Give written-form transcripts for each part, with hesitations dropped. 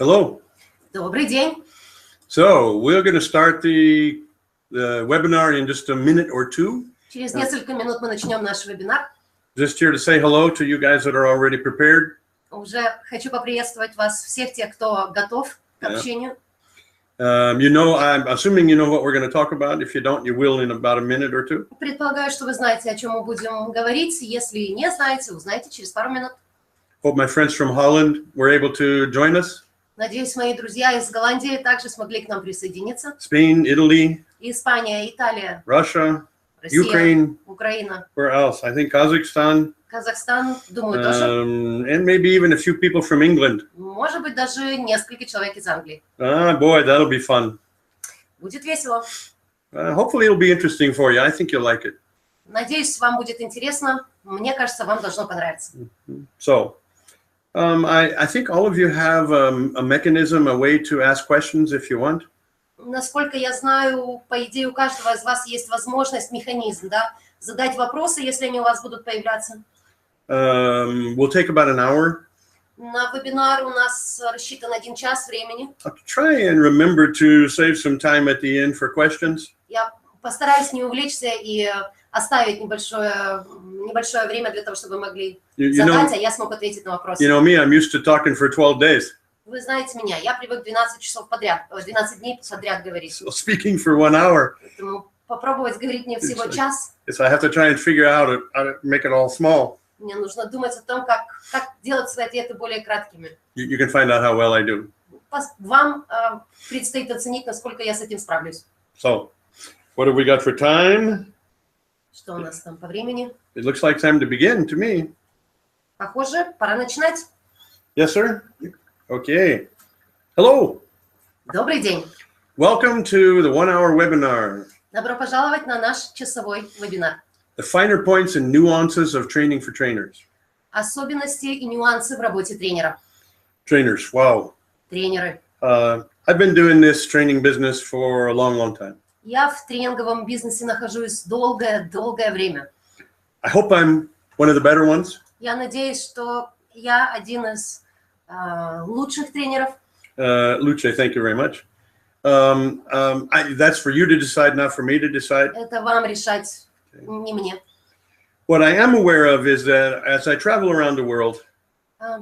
Hello. Добрый день. So we're going to start the webinar in just a minute or two. Через несколько минут мы начнем наш вебинар. Just here to say hello to you guys that are already prepared. Уже хочу поприветствовать вас всех тех, кто готов к общению. I'm assuming you know what we're going to talk about. If you don't, you will in about a minute or two. Предполагаю, что вы знаете, о чем мы будем говорить. Если не знаете, узнаете через пару минут. Hope my friends from Holland were able to join us. Надеюсь, мои друзья из Голландии также смогли к нам присоединиться. Spain, Italy, Испания, Италия, Russia, Россия, Ukraine. Украина. Where else? I think Kazakhstan. Казахстан, думаю, тоже. And maybe even a few people from England. Может быть, даже несколько человек из Англии. Boy, that'll be fun. Будет весело. Hopefully it'll be interesting for you. I think you'll like it. Надеюсь, вам будет интересно. Мне кажется, вам должно понравиться. So, I think all of you have a mechanism, a way to ask questions if you want. Насколько я знаю, по идее, у каждого из вас есть возможность, механизм, да, задать вопросы, если они у вас будут появляться. We'll take about an hour. На вебинар у нас рассчитан 1 час времени. I'll try and remember to save some time at the end for questions. Я постараюсь не увлечься и оставить небольшое время для того, чтобы вы могли задать, а я смог ответить на вопросы. You know me, I'm used to talking for 12 days. Вы знаете меня, я привык 12 часов подряд, 12 дней подряд говорить. So speaking for 1 hour. Поэтому попробовать говорить мне всего час. I have to try and figure out how to make it all small. Мне нужно думать о том, как делать свои ответы более краткими. You can find out how well I do. Вам предстоит оценить, насколько я с этим справлюсь. So, what have we got for time? Что у нас там по времени? It looks like time to begin to me. Похоже, пора начинать. Yes, sir? Okay. Hello. Добрый день. Welcome to the 1-hour webinar. Добро пожаловать на наш часовой вебинар. The finer points and nuances of training for trainers. Особенности и нюансы в работе тренера. Trainers, wow. Тренеры. I've been doing this training business for a long, long time. Я в тренинговом бизнесе нахожусь долгое время. I hope I'm one of the better ones. Я надеюсь, что я один из лучших тренеров. Luce, thank you very much. That's for you to decide, not for me to decide. Это вам решать, не мне. What I am aware of is that as I travel around the world,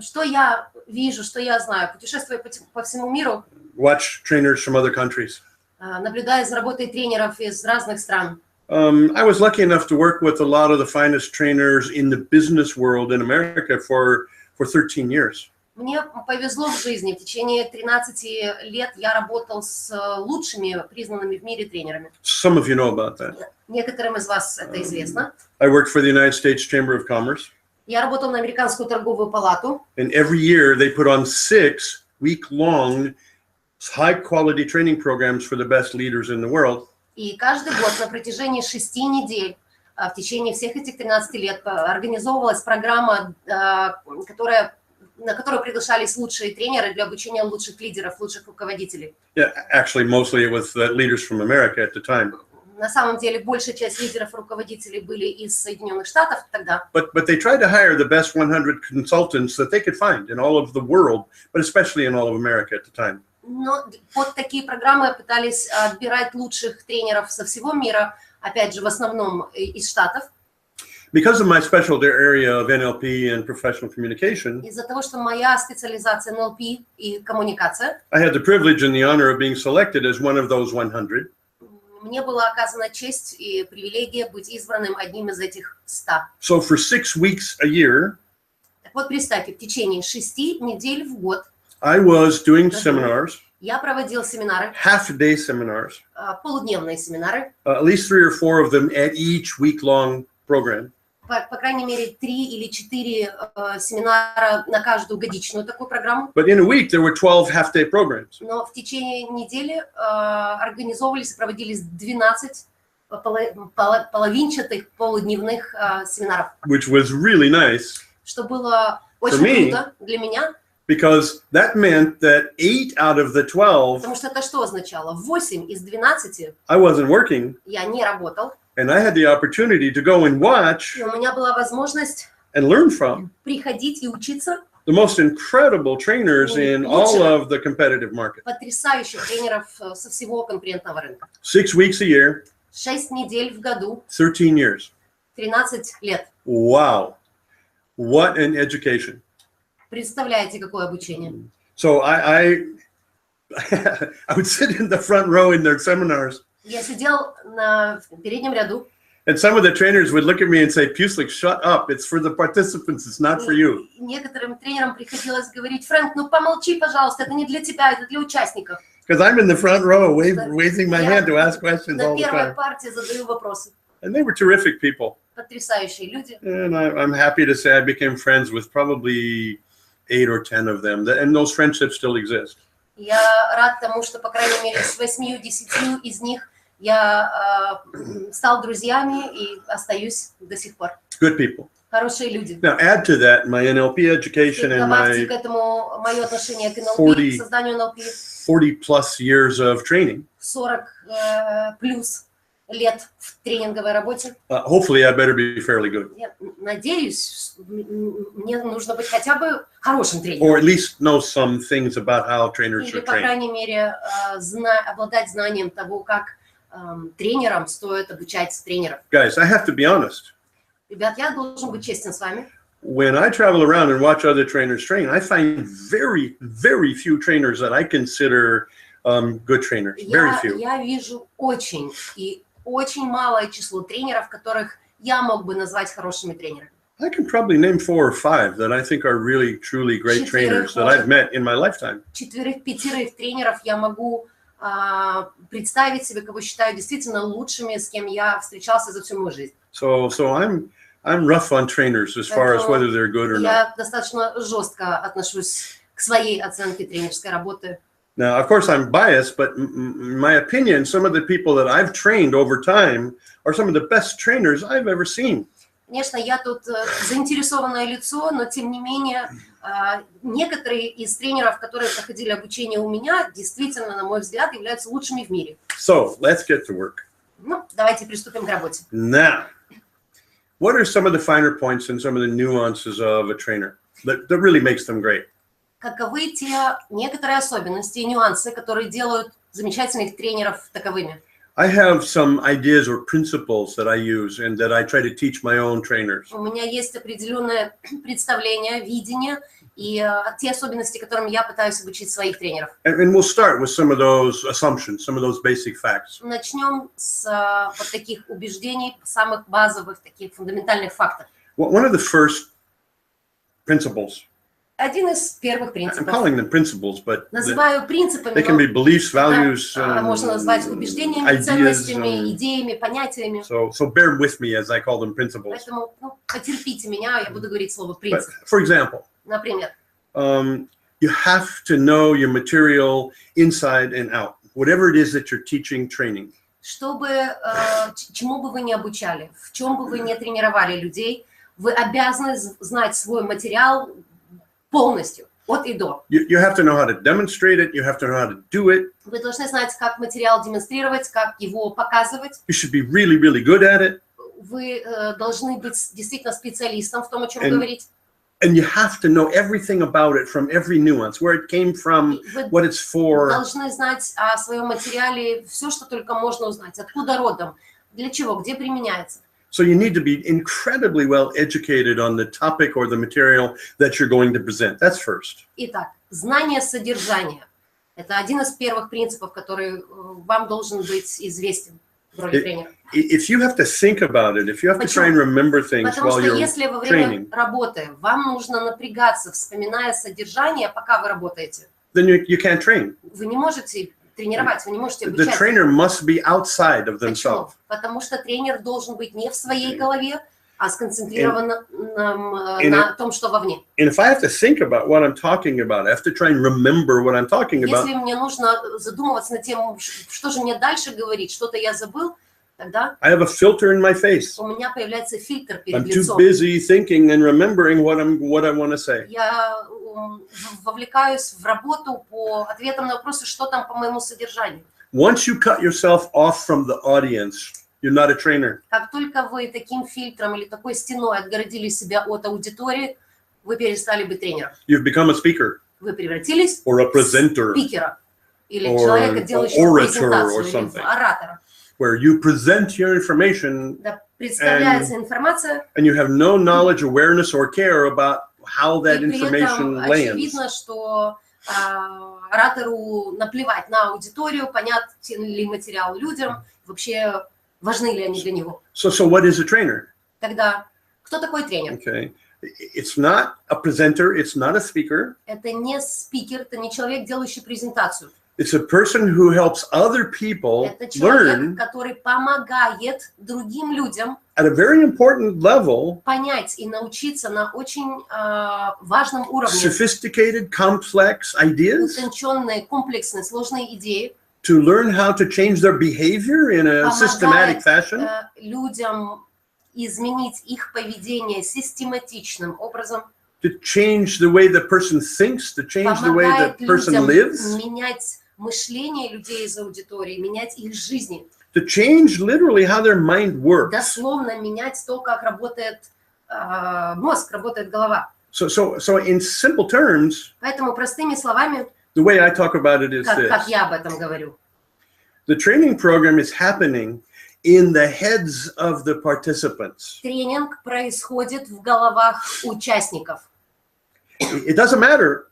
что я вижу, что я знаю, путешествуя по всему миру, watch trainers from other countries. Наблюдая за работой тренеров из разных стран. I was lucky enough to work with a lot of the finest trainers in the business world in America for 13 years. Мне повезло в жизни. В течение 13 лет я работал с лучшими признанными в мире тренерами. Some of you know about that. Некоторым из вас это известно. I worked for the United States Chamber of Commerce. Я работал на Американскую торговую палату. And every year they put on 6 week-long high-quality training programs for the best leaders in the world. И каждый год на протяжении 6 недель, в течение всех этих 13 лет, организовывалась программа, на которую приглашались лучшие тренеры для обучения лучших лидеров, лучших руководителей. Yeah, actually, mostly it was leaders from America at the time. На самом деле, большая часть лидеров, руководителей были из Соединенных Штатов тогда. But they tried to hire the best 100 consultants that they could find in all of the world, but especially in all of America at the time. Но под такие программы пытались отбирать лучших тренеров со всего мира, опять же, в основном из Штатов. Because of my special area of NLP and professional communication, из-за того, что моя специализация НЛП и коммуникация, I had the privilege and the honor of being selected as one of those 100. Мне была оказана честь и привилегия быть избранным одним из этих 100. So for 6 weeks a year, так вот, представьте, в течение 6 недель в год I was doing seminars. Я проводил семинары, half-day seminars, полудневные семинары, at least 3 or 4 of them at each week-long program. По крайней мере, 3 или 4 семинара на каждую годичную такую программу. But in a week there were 12 half-day programs. Но в течение недели организовывались и проводились 12 половинчатых полудневных семинаров. Which was really nice. Что было очень круто для меня. Because that meant that 8 out of the 12. Потому что это что означало? 8 из 12. I wasn't working. Я не работал. And I had the opportunity to go and watch. И у меня была возможность And learn from. Приходить и учиться. the most incredible trainers in all of the competitive market. Потрясающих тренеров со всего конкурентного рынка. 6 weeks a year, 6 недель в году, 13 years. 13 лет. Wow. What an education. Представляете, какое обучение? So I would sit in the front row in their seminars. Я сидел на переднем ряду. And some of the trainers would look at me and say, Puslik, shut up. It's for the participants. It's not for you. Некоторым тренерам приходилось говорить: Фрэнк, ну помолчи, пожалуйста, это не для тебя, это для участников. Because I'm in the front row raising my hand to ask questions all На the первой time. партии задаю вопросы. And they were terrific people. Потрясающие люди. And I'm happy to say I became friends with probably 8 or 10 of them. And those friendships still exist. Я рад тому, что, по крайней мере, с 8-10 из них я стал друзьями и остаюсь до сих пор. Good people. Хорошие люди. Now add to that my NLP education and Добавьте my к этому мое отношение к НЛП, к созданию НЛП. 40 plus years of training. 40 плюс лет в тренинговой работе. Hopefully I better be fairly good. Я надеюсь, мне нужно быть хотя бы хорошим Or тренером. at least know some things about how trainers Или, are по trained. крайней мере, обладать знанием того, как тренерам стоит обучать тренеров. Guys, I have to be honest. Ребят, я должен быть честен с вами. When I travel around and watch other trainers train, I find very, very few trainers that I consider good trainers. Very few. Я вижу очень малое число тренеров, которых я мог бы назвать хорошими тренерами. I can probably name 4 or 5 that I think are really, truly great trainers that I've met in my lifetime. 4-5 тренеров я могу представить себе, кого считаю действительно лучшими, с кем я встречался за всю мою жизнь. So I'm rough on trainers as far as whether they're good or not. Я достаточно жестко отношусь к своей оценке тренерской работы. Now, of course, I'm biased, but in my opinion, some of the people that I've trained over time are some of the best trainers I've ever seen. Конечно, я тут заинтересованное лицо, но тем не менее некоторые из тренеров, которые проходили обучение у меня, действительно, на мой взгляд, являются лучшими в мире. So, let's get to work. Ну, давайте приступим к работе. Now, what are some of the finer points and some of the nuances of a trainer that really makes them great? Каковы те некоторые особенности и нюансы, которые делают замечательных тренеров таковыми? I have some ideas or principles that I use and that I try to teach my own trainers. У меня есть определенное представление, видение и те особенности, которым я пытаюсь обучить своих тренеров. And we'll start with some of those assumptions, some of those basic facts. Начнем с вот таких убеждений, самых базовых, таких фундаментальных фактов. One of the first principles, Один из первых I'm принципов. calling them principles, but Называю принципами, they can be beliefs, values, можно назвать убеждениями, ideas. ценностями, идеями, понятиями. So bear with me as I call them principles. Поэтому потерпите меня, я буду говорить слово But принцип. for example, Например, you have to know your material inside and out, whatever it is that you're teaching, training. чтобы, чему бы вы ни обучали, в чем бы вы ни тренировали людей, вы обязаны знать свой материал полностью, от и до. You have to know how to demonstrate it. You have to know how to do it. Вы должны знать, как материал демонстрировать, как его показывать. You should be really, really good at it. Вы должны быть действительно специалистом в том, о чем вы говорите. And you have to know everything about it from every nuance, where it came from, what it's for. Вы должны знать о своем материале все, что только можно узнать. Откуда родом, для чего, где применяется. So you need to be incredibly well educated on the topic or the material that you're going to present. That's first. Итак, знание содержания – это один из первых принципов, который вам должен быть известен в роли тренера. If you have to think about it, if you have to try and remember things Потому while что you're если во время training, работы вам нужно напрягаться, вспоминая содержание, пока вы работаете, then you can't train. вы не можете тренировать, вы не можете The обучать. trainer must be outside of Почему? themselves. Потому что тренер должен быть не в своей голове, а сконцентрирован на том, что вовне. And if I have to think about what I'm talking about, I have to try and remember what I'm talking about. Если мне нужно задумываться над тем, что же мне дальше говорить, что-то я забыл, тогда I have a filter in my face. у меня появляется фильтр перед I'm too лицом. busy thinking and remembering what I want to say. Я вовлекаюсь в работу по ответам на вопросы, что там по моему содержанию. Once you cut yourself off from the audience, you're not a trainer. Как только вы таким фильтром или такой стеной отгородили себя от аудитории, вы перестали быть тренером. You've become a speaker Вы превратились or a в presenter спикера или or человека, an делающего orator презентацию, or или something. оратора. where you present your information Да, представляется информация, and you have no knowledge, awareness, or care about how that и при этом information lands. очевидно, что оратору наплевать на аудиторию, понятен ли материал людям, вообще важны ли они для него. So what is a trainer? Тогда кто такой тренер? Okay. It's not a presenter, it's not a speaker. Это не спикер, это не человек, делающий презентацию. It's a person who helps other people Это человек, learn который помогает другим людям at a very important level понять и научиться на очень важном уровне sophisticated, complex ideas, утонченные, комплексные, сложные идеи, to learn how to change their behavior in a systematic fashion. Людям изменить их поведение систематичным образом, to change the way the person thinks, to change the way the person lives, менять мышление людей из аудитории, менять их жизни, to change literally how their mind works. дословно менять то, как работает мозг, работает голова. So in simple terms, Поэтому простыми словами, the way I talk about it is как this. я об этом говорю. The training program is happening in the heads of the participants. Тренинг происходит в головах участников. It doesn't matter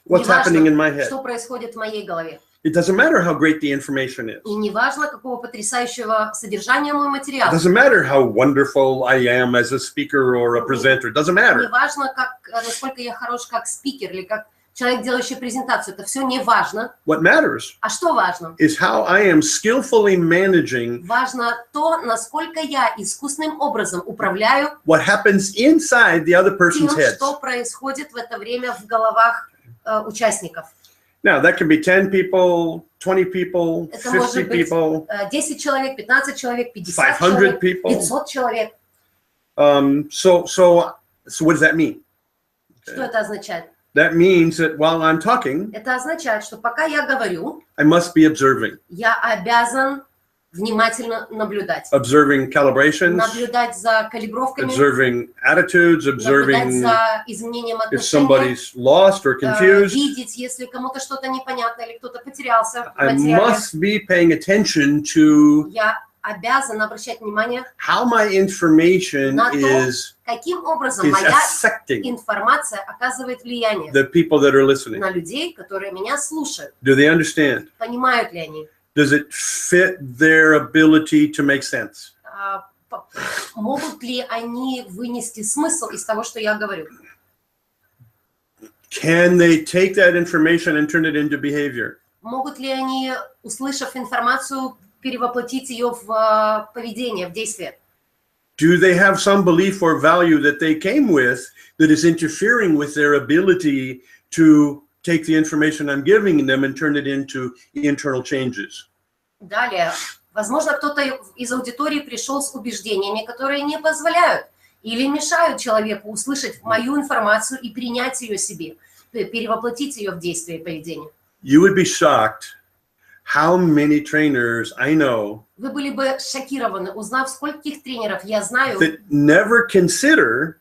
what's happening in my head. Что происходит в моей голове. It doesn't matter how great the information is. И не важно, какого потрясающего содержания мой материал. It doesn't matter how wonderful I am as a speaker or a presenter. It doesn't Не matter. важно, насколько я хорош как спикер или как человек, делающий презентацию. Это все не важно. What matters А что важно? is how I am skillfully managing Важно то, насколько я искусственным образом управляю what happens inside the other person's тем, heads. что происходит в это время в головах участников. Now, that can be 10 people, 20 people, Это 50 может быть people, 10 человек, 15 человек, 50 500 человек, people. 500 человек. So what does that mean? Что это означает? That means that while I'm talking, Это означает, что пока я говорю, I must be observing. я обязан внимательно наблюдать. Observing calibrations, Наблюдать за калибровками, observing attitudes, наблюдать observing за изменением if отношений, somebody's lost or confused. видеть, если кому-то что-то непонятно или кто-то потерялся в I материале. must be paying attention to Я обязан обращать внимание, how my information на то, is каким образом is моя affecting информация оказывает влияние the people that are listening. на людей, которые меня слушают. Do they understand? Понимают ли они? Does it fit their ability to make sense? Могут ли они вынести смысл из того, что я говорю? Can they take that information and turn it into behavior? Могут ли они, услышав информацию, перевоплотить ее в поведение, в действие? Do they have some belief or value that they came with that is interfering with their ability to take the information I'm giving them and turn it into internal changes? Далее, возможно, кто-то из аудитории пришел с убеждениями, которые не позволяют или мешают человеку услышать мою информацию и принять ее себе, перевоплотить ее в действие и поведение. You would be shocked how many trainers I know Вы были бы шокированы, узнав, скольких тренеров я знаю, that never consider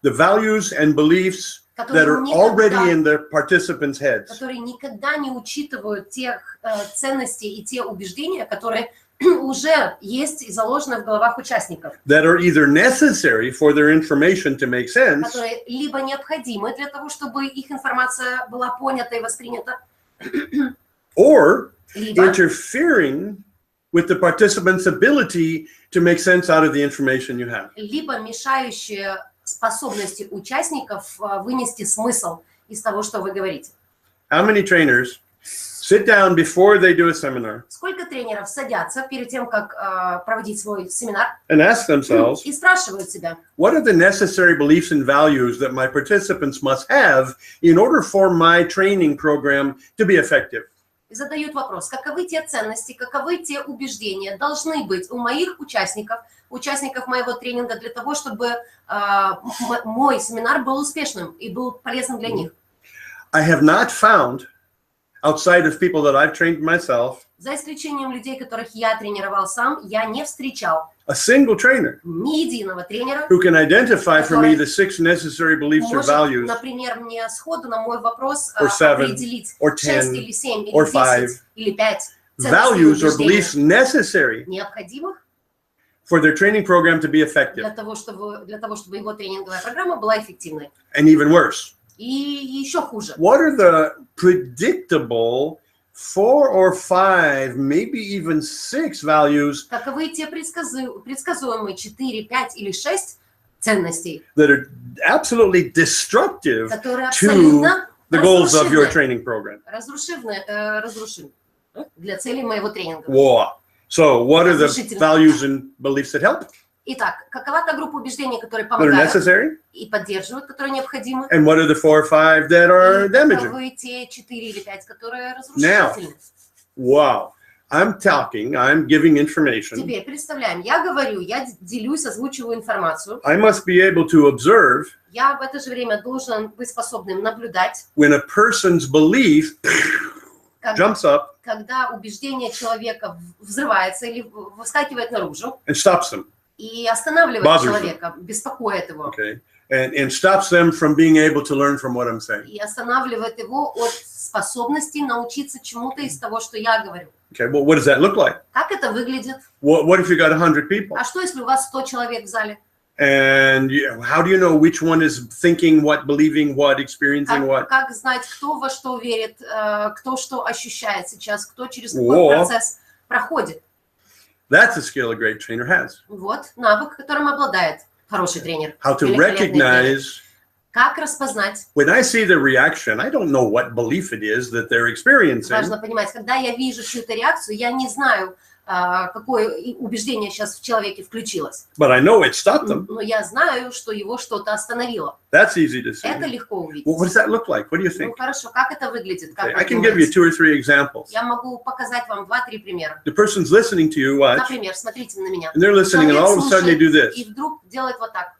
the values and beliefs that are already in the participants' heads. которые никогда не учитывают тех ценностей и те убеждения, которые уже есть и заложены в головах участников, That are either necessary for their information to make sense, которые либо необходимы для того, чтобы их информация была понята и воспринята, or либо interfering with the participants' ability to make sense out of the information you have. либо мешающие способности участников вынести смысл из того, что вы говорите. How many trainers sit down before they do a seminar Сколько тренеров садятся перед тем, как проводить свой семинар, and ask themselves, и спрашивают себя, what are the necessary beliefs and values that my participants must have in order for my training program to be effective? и задают вопрос, каковы те ценности, каковы те убеждения должны быть у моих участников моего тренинга для того, чтобы мой семинар был успешным и был полезным для них. I have not found, outside of people that I've trained myself, За исключением людей, которых я тренировал сам, я не встречал a single trainer ни единого тренера, who can identify for me the 6 necessary beliefs or может, values, например, мне сходу на мой вопрос or 7, определить or 6 10, или 7 или or 10 5 или 5 values or ценностей beliefs necessary необходимых for their training program to be effective. для того, чтобы его тренинговая программа была эффективной. And even worse, И еще хуже. what are the predictable 4 or 5, maybe even 6 values Каковы те предсказуемые 4, 5 или 6 ценностей, that are absolutely destructive которые to абсолютно the goals of your разрушительны training program? разрушительны для целей моего тренинга. Wow. So what are the Разрушительны. values and beliefs that help, Итак, какова та группа убеждений, которые that are помогают necessary? и поддерживают, которые необходимы? And what are the 4 or 5 that are И damaging? каковы те 4 или 5, которые разрушительны? Wow. I'm giving information. Теперь представляем, я говорю, я делюсь, озвучиваю информацию. I must be able to observe Я в это же время должен быть способным наблюдать, when a person's belief jumps up когда убеждение человека взрывается или выскакивает наружу and stops them. и останавливает Bothers человека, беспокоит его, Okay. And stops them from being able to learn from what I'm saying. и останавливает его от способности научиться чему-то из того, что я говорю. Okay. Well, what does that look like? Как это выглядит? What if you got 100 people? А что, если у вас 100 человек в зале? And how do you know which one is thinking what, believing what, experiencing what? Как знать, кто во что верит, кто что ощущает сейчас, кто через какой процесс проходит? That's a skill a great trainer has. Вот навык, которым обладает хороший тренер. How to великолепный тренер. recognize. Как распознать? When I see the reaction, I don't know what belief it is that they're experiencing. Важно понимать, когда я вижу чью-то реакцию, я не знаю, какое убеждение сейчас в человеке включилось. But I know it stopped them. Но я знаю, что его что-то остановило. That's easy to see. Это легко увидеть. What does that look like? What do you think? Ну хорошо, как это выглядит? Как I can give you 2 or 3 examples. Я могу показать вам 2-3 примера. The person's listening to you, watch, Например, смотрите на меня. and they're listening, and all of a sudden they do this. И вдруг делает вот так.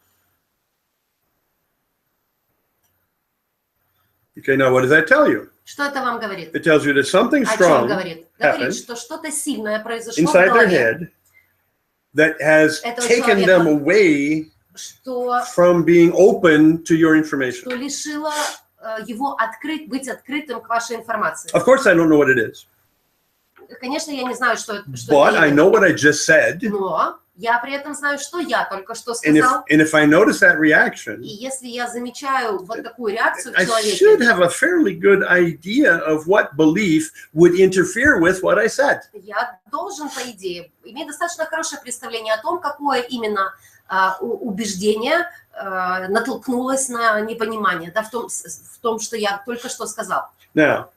Okay, now what does that tell you? Что это вам говорит? It tells you that something О чем strong говорит? happened Говорит, что что-то сильное произошло в inside their голове, head that has этого taken them away что from being open to your information. лишило его быть открытым к вашей информации. Of course, I don't know what it is, Конечно, я не знаю, что but это I именно, know what I just said, но я при этом знаю, что я только что and сказал. if I notice that reaction, И если я замечаю вот такую реакцию в I should человеке, have a fairly good idea of what belief would interfere with what I said. я должен, по идее, иметь достаточно хорошее представление о том, какое именно убеждение натолкнулось на непонимание, да, в том, что я только что сказал. Now,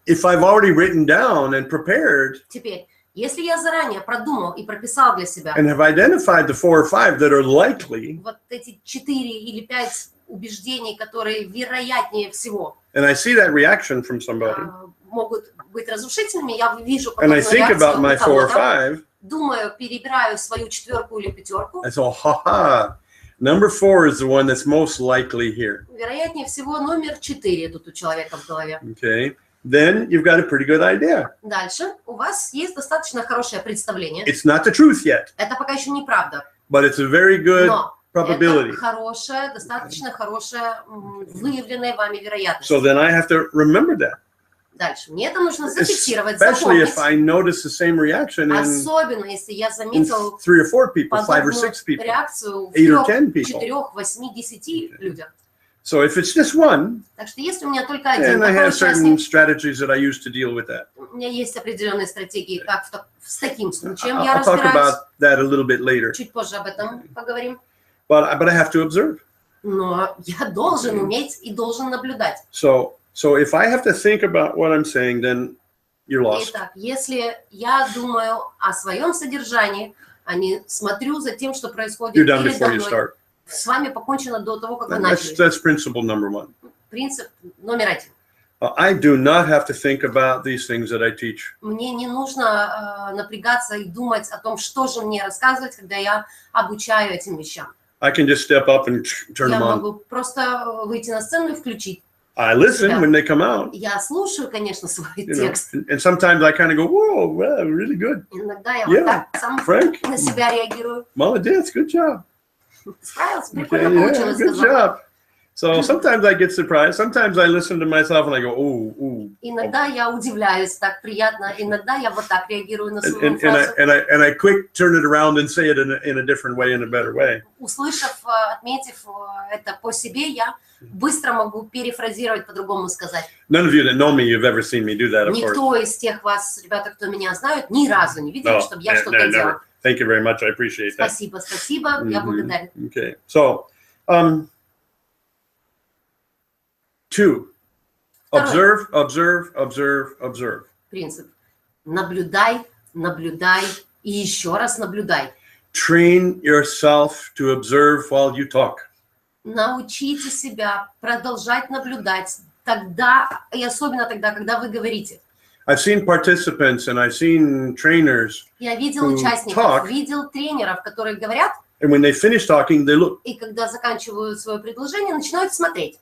if I've already written down and prepared Теперь, если я заранее продумал и прописал для себя and have identified the 4 or 5 that are likely, вот эти 4 или 5 убеждений, которые вероятнее всего and I see that reaction from somebody, могут быть разрушительными, я вижу and I подобную think реакцию about у my 4 or кого-то, 5, думаю, перебираю свою 4 или 5, I say, ha, number 4 is the one that's most likely here. вероятнее всего номер 4 тут у человека в голове. Okay, then you've got a pretty good idea. Дальше у вас есть достаточно хорошее представление. It's not the truth yet, Это пока еще неправда, but it's a very good но probability. это хорошая, достаточно хорошая выявленная вами вероятность. So then I have to remember that, Дальше. Мне это нужно зафиксировать, especially запомнить. if I notice the same reaction in Особенно, если я 3 заметил or 4 people, 5 or подобную 6 people. реакцию в 8 or 3, 10 people. 4, 8, 10 людях. So if it's just one, Так что если у меня только один then I такой have certain участник, strategies that I use to deal with that. у меня есть определенные стратегии, как с таким случаем я I'll talk разбираюсь. about that a little bit later. Чуть позже об этом поговорим. But I have to observe. Но я должен уметь и должен наблюдать. So if I have to think about what I'm saying, then you're lost. Итак, если я думаю о своем содержании, а не смотрю за тем, что происходит You're done передо before you мной, start. с вами покончено до того, как вы начали. That's principle number 1. Принцип номер 1. I do not have to think about these things that I teach. Мне не нужно напрягаться и думать о том, что же мне рассказывать, когда я обучаю этим вещам. I can just step up and turn Я them on. могу просто выйти на сцену и включить. I listen when they come out. Я слушаю, конечно, свой You know, текст. and sometimes I kind of go, whoa, wow, really good. Иногда я Yeah, вот так сам Frank. на себя реагирую. Молодец, good job. Справился, Okay, прикольно yeah, получилось, good сказал. job. So sometimes I get surprised. Sometimes I listen to myself and I go, ooh, ooh. Иногда я удивляюсь, так приятно. Иногда я вот так реагирую на свою And фразу. I quick turn it around and say it in a different way, in a better way. Услышав, отметив это по себе, я быстро могу перефразировать, по-другому сказать. None of you that know me, you've ever seen me do that, of course. Никто из тех вас, ребята, кто меня знают, ни разу не видели, чтобы я что-то делал. Never. Thank you very much. I appreciate that. Спасибо, спасибо, я благодарен. Okay. So, 2. Observe, observe, observe, observe. Принцип. Наблюдай, наблюдай и еще раз наблюдай. Train yourself to observe while you talk. Научите себя продолжать наблюдать тогда, и особенно тогда, когда вы говорите. I've seen participants and I've seen trainers. Я видел участников, видел тренеров, которые говорят, And when they finish talking, they look и когда заканчивают свое предложение, начинают смотреть,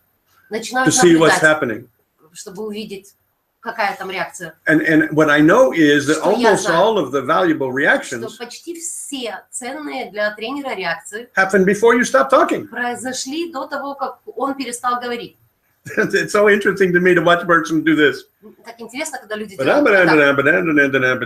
начинают to see what's наблюдать, happening. чтобы увидеть, какая там реакция. And what I know is that Что я almost знаю? all of the valuable Что reactions почти все ценные для тренера реакции happen before you stop talking. произошли до того, как он перестал говорить. It's so interesting to me to watch a person do this. Так интересно, когда люди делают вот так.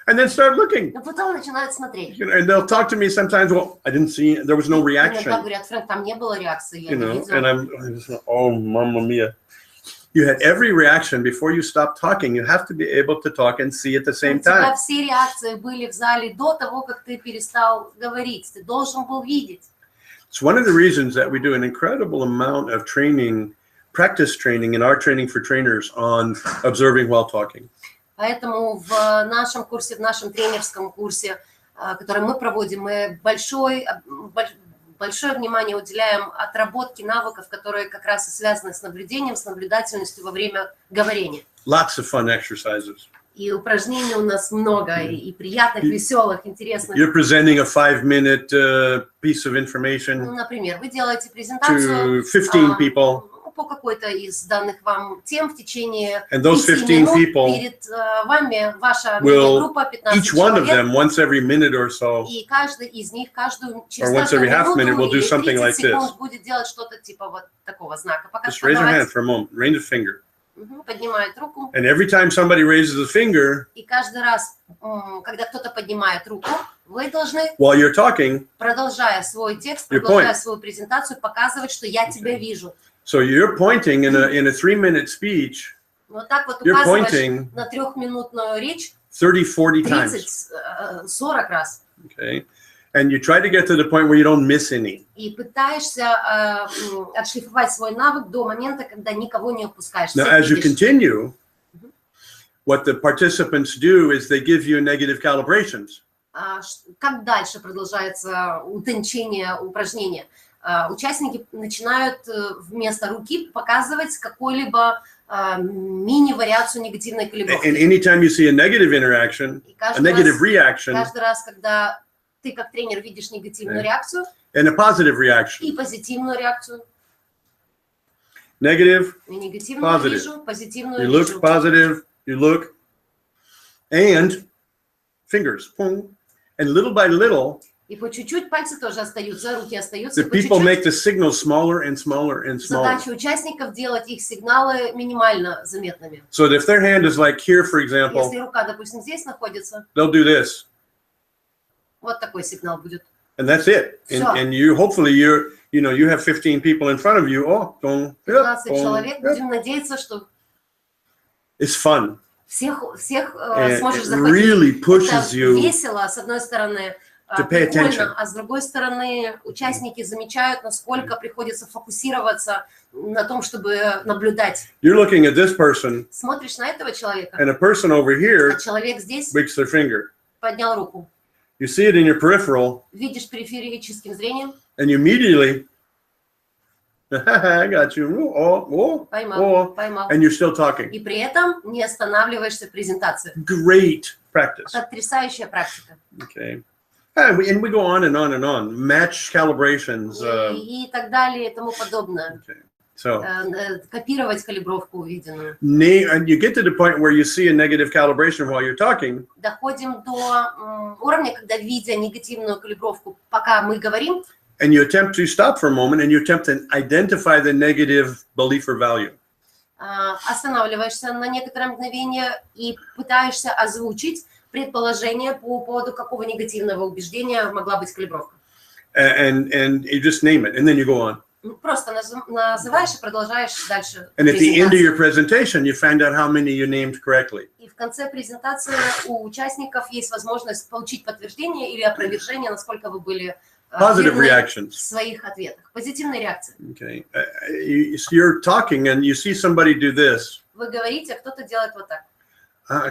And then start looking. Но потом начинают смотреть. And they'll talk to me sometimes, well, I didn't see, there was no Иногда reaction. говорят, Фрэнк, там не было реакции, я You не know, видел. and I'm just like, oh, mamma mia. You had every reaction before you stop talking. You have to be able to talk and see at the same У тебя time. все реакции были в зале до того, как ты перестал говорить. Ты должен был видеть. It's one of the reasons that we do an incredible amount of training, practice training in our training for trainers on observing while talking. Поэтому в нашем курсе, в нашем тренерском курсе, который мы проводим, мы большое внимание уделяем отработке навыков, которые как раз и связаны с наблюдением, с наблюдательностью во время говорения. Lots of fun exercises. И упражнений у нас много, и приятных, веселых, интересных. You're presenting a 5-minute piece of information Ну, например, вы делаете презентацию to 15 people. по какой-то из данных вам тем в течение And those 5 15 минут people перед вами ваша will, группа 15 each one of человек, them, once every minute or so, и каждый из них через or once every half minute, will минуту do или something 30 like this. секунд будет делать что-то типа вот такого знака. Just raise your hand for a moment, raise a finger. Поднимает руку, And every time somebody raises a finger и каждый раз, когда кто-то поднимает руку, вы должны, while you're talking, продолжая свой текст, Your продолжая point. свою презентацию, показывать, что я тебя вижу. so you're pointing in a 3-minute speech Вот так вот You're указываешь pointing на 3-минутную речь 30-40 times. 30-40 раз. Okay, and you try to get to the point where you don't miss any. И пытаешься отшлифовать свой навык до момента, когда никого не упускаешь. Now, Всех as you видишь. continue, what the participants do is they give you negative calibrations. Как дальше продолжается утончение упражнения? Участники начинают вместо руки показывать какую-либо мини-вариацию негативной And калибровки. anytime you see a negative interaction, И a negative reaction, каждый раз, когда ты как тренер видишь негативную реакцию and a positive reaction. и позитивную реакцию, Negative, и негативную positive. вижу, позитивную you вижу. look positive, you look, and fingers, pong. And little by little, И по чуть-чуть пальцы тоже остаются, руки остаются. the И по people make чуть-чуть the signals smaller and smaller and smaller. задача участников делать их сигналы минимально заметными. So that if their hand is like here, for example, Если рука, допустим, здесь находится, they'll do this, вот такой сигнал будет. and that's it. And you, hopefully, you have 15 people in front of you. Oh, don't, 15 человек, будем надеяться, что it's fun. всех And сможешь it захватить. really pushes Это you весело, с одной стороны, to pay attention. прикольно, а с другой стороны, участники замечают, насколько приходится фокусироваться на том, чтобы наблюдать. You're looking at this person, Смотришь на этого человека, and a person over а here человек здесь breaks their finger. поднял руку. You see it in your peripheral, Видишь периферическим зрением, and you immediately, I got you. Oh, поймал, поймал. and you're still talking. И при этом не останавливаешься в презентации. Great practice. Потрясающая практика. Okay. And we go on and on and on. Match calibrations. И так далее, и тому подобное. Okay. So, Копировать калибровку увиденную. and you get to the point where you see a negative calibration while you're talking. Доходим до уровня, когда, видя негативную калибровку, пока мы говорим, And you attempt to stop for a moment and you attempt to identify the negative belief or value. Останавливаешься на некоторое мгновение и пытаешься озвучить предположение по поводу какого негативного убеждения могла быть калибровка. And you just name it and then you go on. Просто называешь и продолжаешь дальше. And at the end of your presentation, you find out how many you named correctly. И в конце презентации у участников есть возможность получить подтверждение или опровержение, насколько вы были Positive reactions. в своих ответах. Позитивные реакции. Okay. You're talking and you see somebody do this. Вы говорите, а кто-то делает вот так.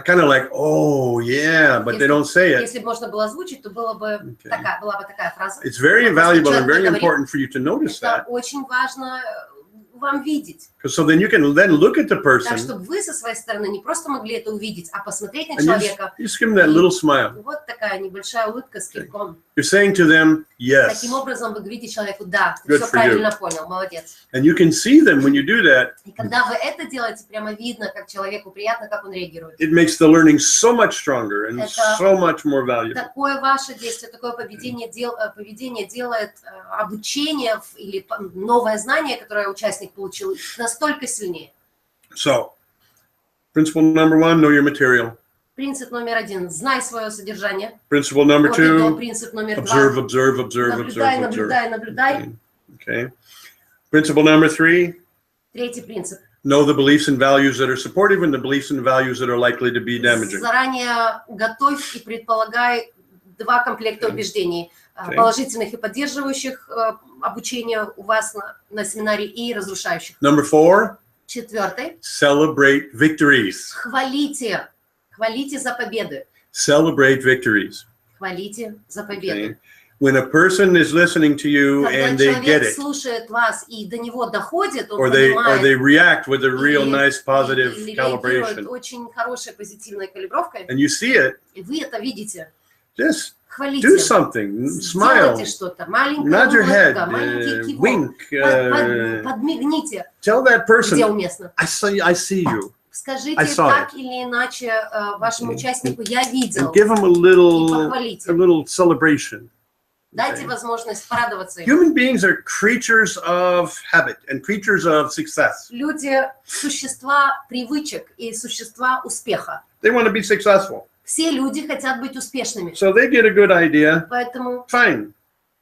Kind of like, oh, yeah, but they don't say it. Если бы можно было озвучить, то была бы такая фраза. It's very valuable and very important for you to notice that. Это очень важно вам видеть. So then you can then look at the person. Так, чтобы вы со своей стороны не просто могли это увидеть, а посмотреть на человека. You just give them that little smile. Вот такая небольшая улыбка с кивком. You're saying to them, yes. Таким образом вы говорите человеку, да, ты все правильно понял, молодец. And you can see them when you do that. И когда вы это делаете, прямо видно, как человеку приятно, как он реагирует. It makes the learning so much stronger and so much more valuable. Такое ваше действие, такое поведение делает обучение или новое знание, которое участник получил, настолько сильнее. So, principle number 1, know your material. Принцип номер 1. Знай свое содержание. Principle number 2, принцип номер 2. observe. Наблюдай. Okay. Principle number 3. Третий принцип. Know the beliefs and values that are supportive and the beliefs and values that are likely to be damaging. Заранее готовь и предполагай 2 комплекта убеждений. Положительных и поддерживающих обучение у вас на семинаре и разрушающих. Number 4. Четвертый. Celebrate victories. Хвалите за победы. Celebrate victories. Хвалите за победы. Okay. When a person is listening to you and they get it, слушает вас и до него доходит, он or they react with a real nice positive calibration, очень хорошей позитивной калибровкой, and you see it, и вы это видите, just хвалите, do something, smile, nod your head, wink, подмигните, tell that person, где уместно. I see you. Скажите так или иначе вашему участнику, я видел, and give him a little celebration. Дайте возможность порадоваться. Human beings are creatures of habit and creatures of success. Люди – существа привычек и существа успеха. They want to be successful. Все люди хотят быть успешными. So they get a good idea. Поэтому fine.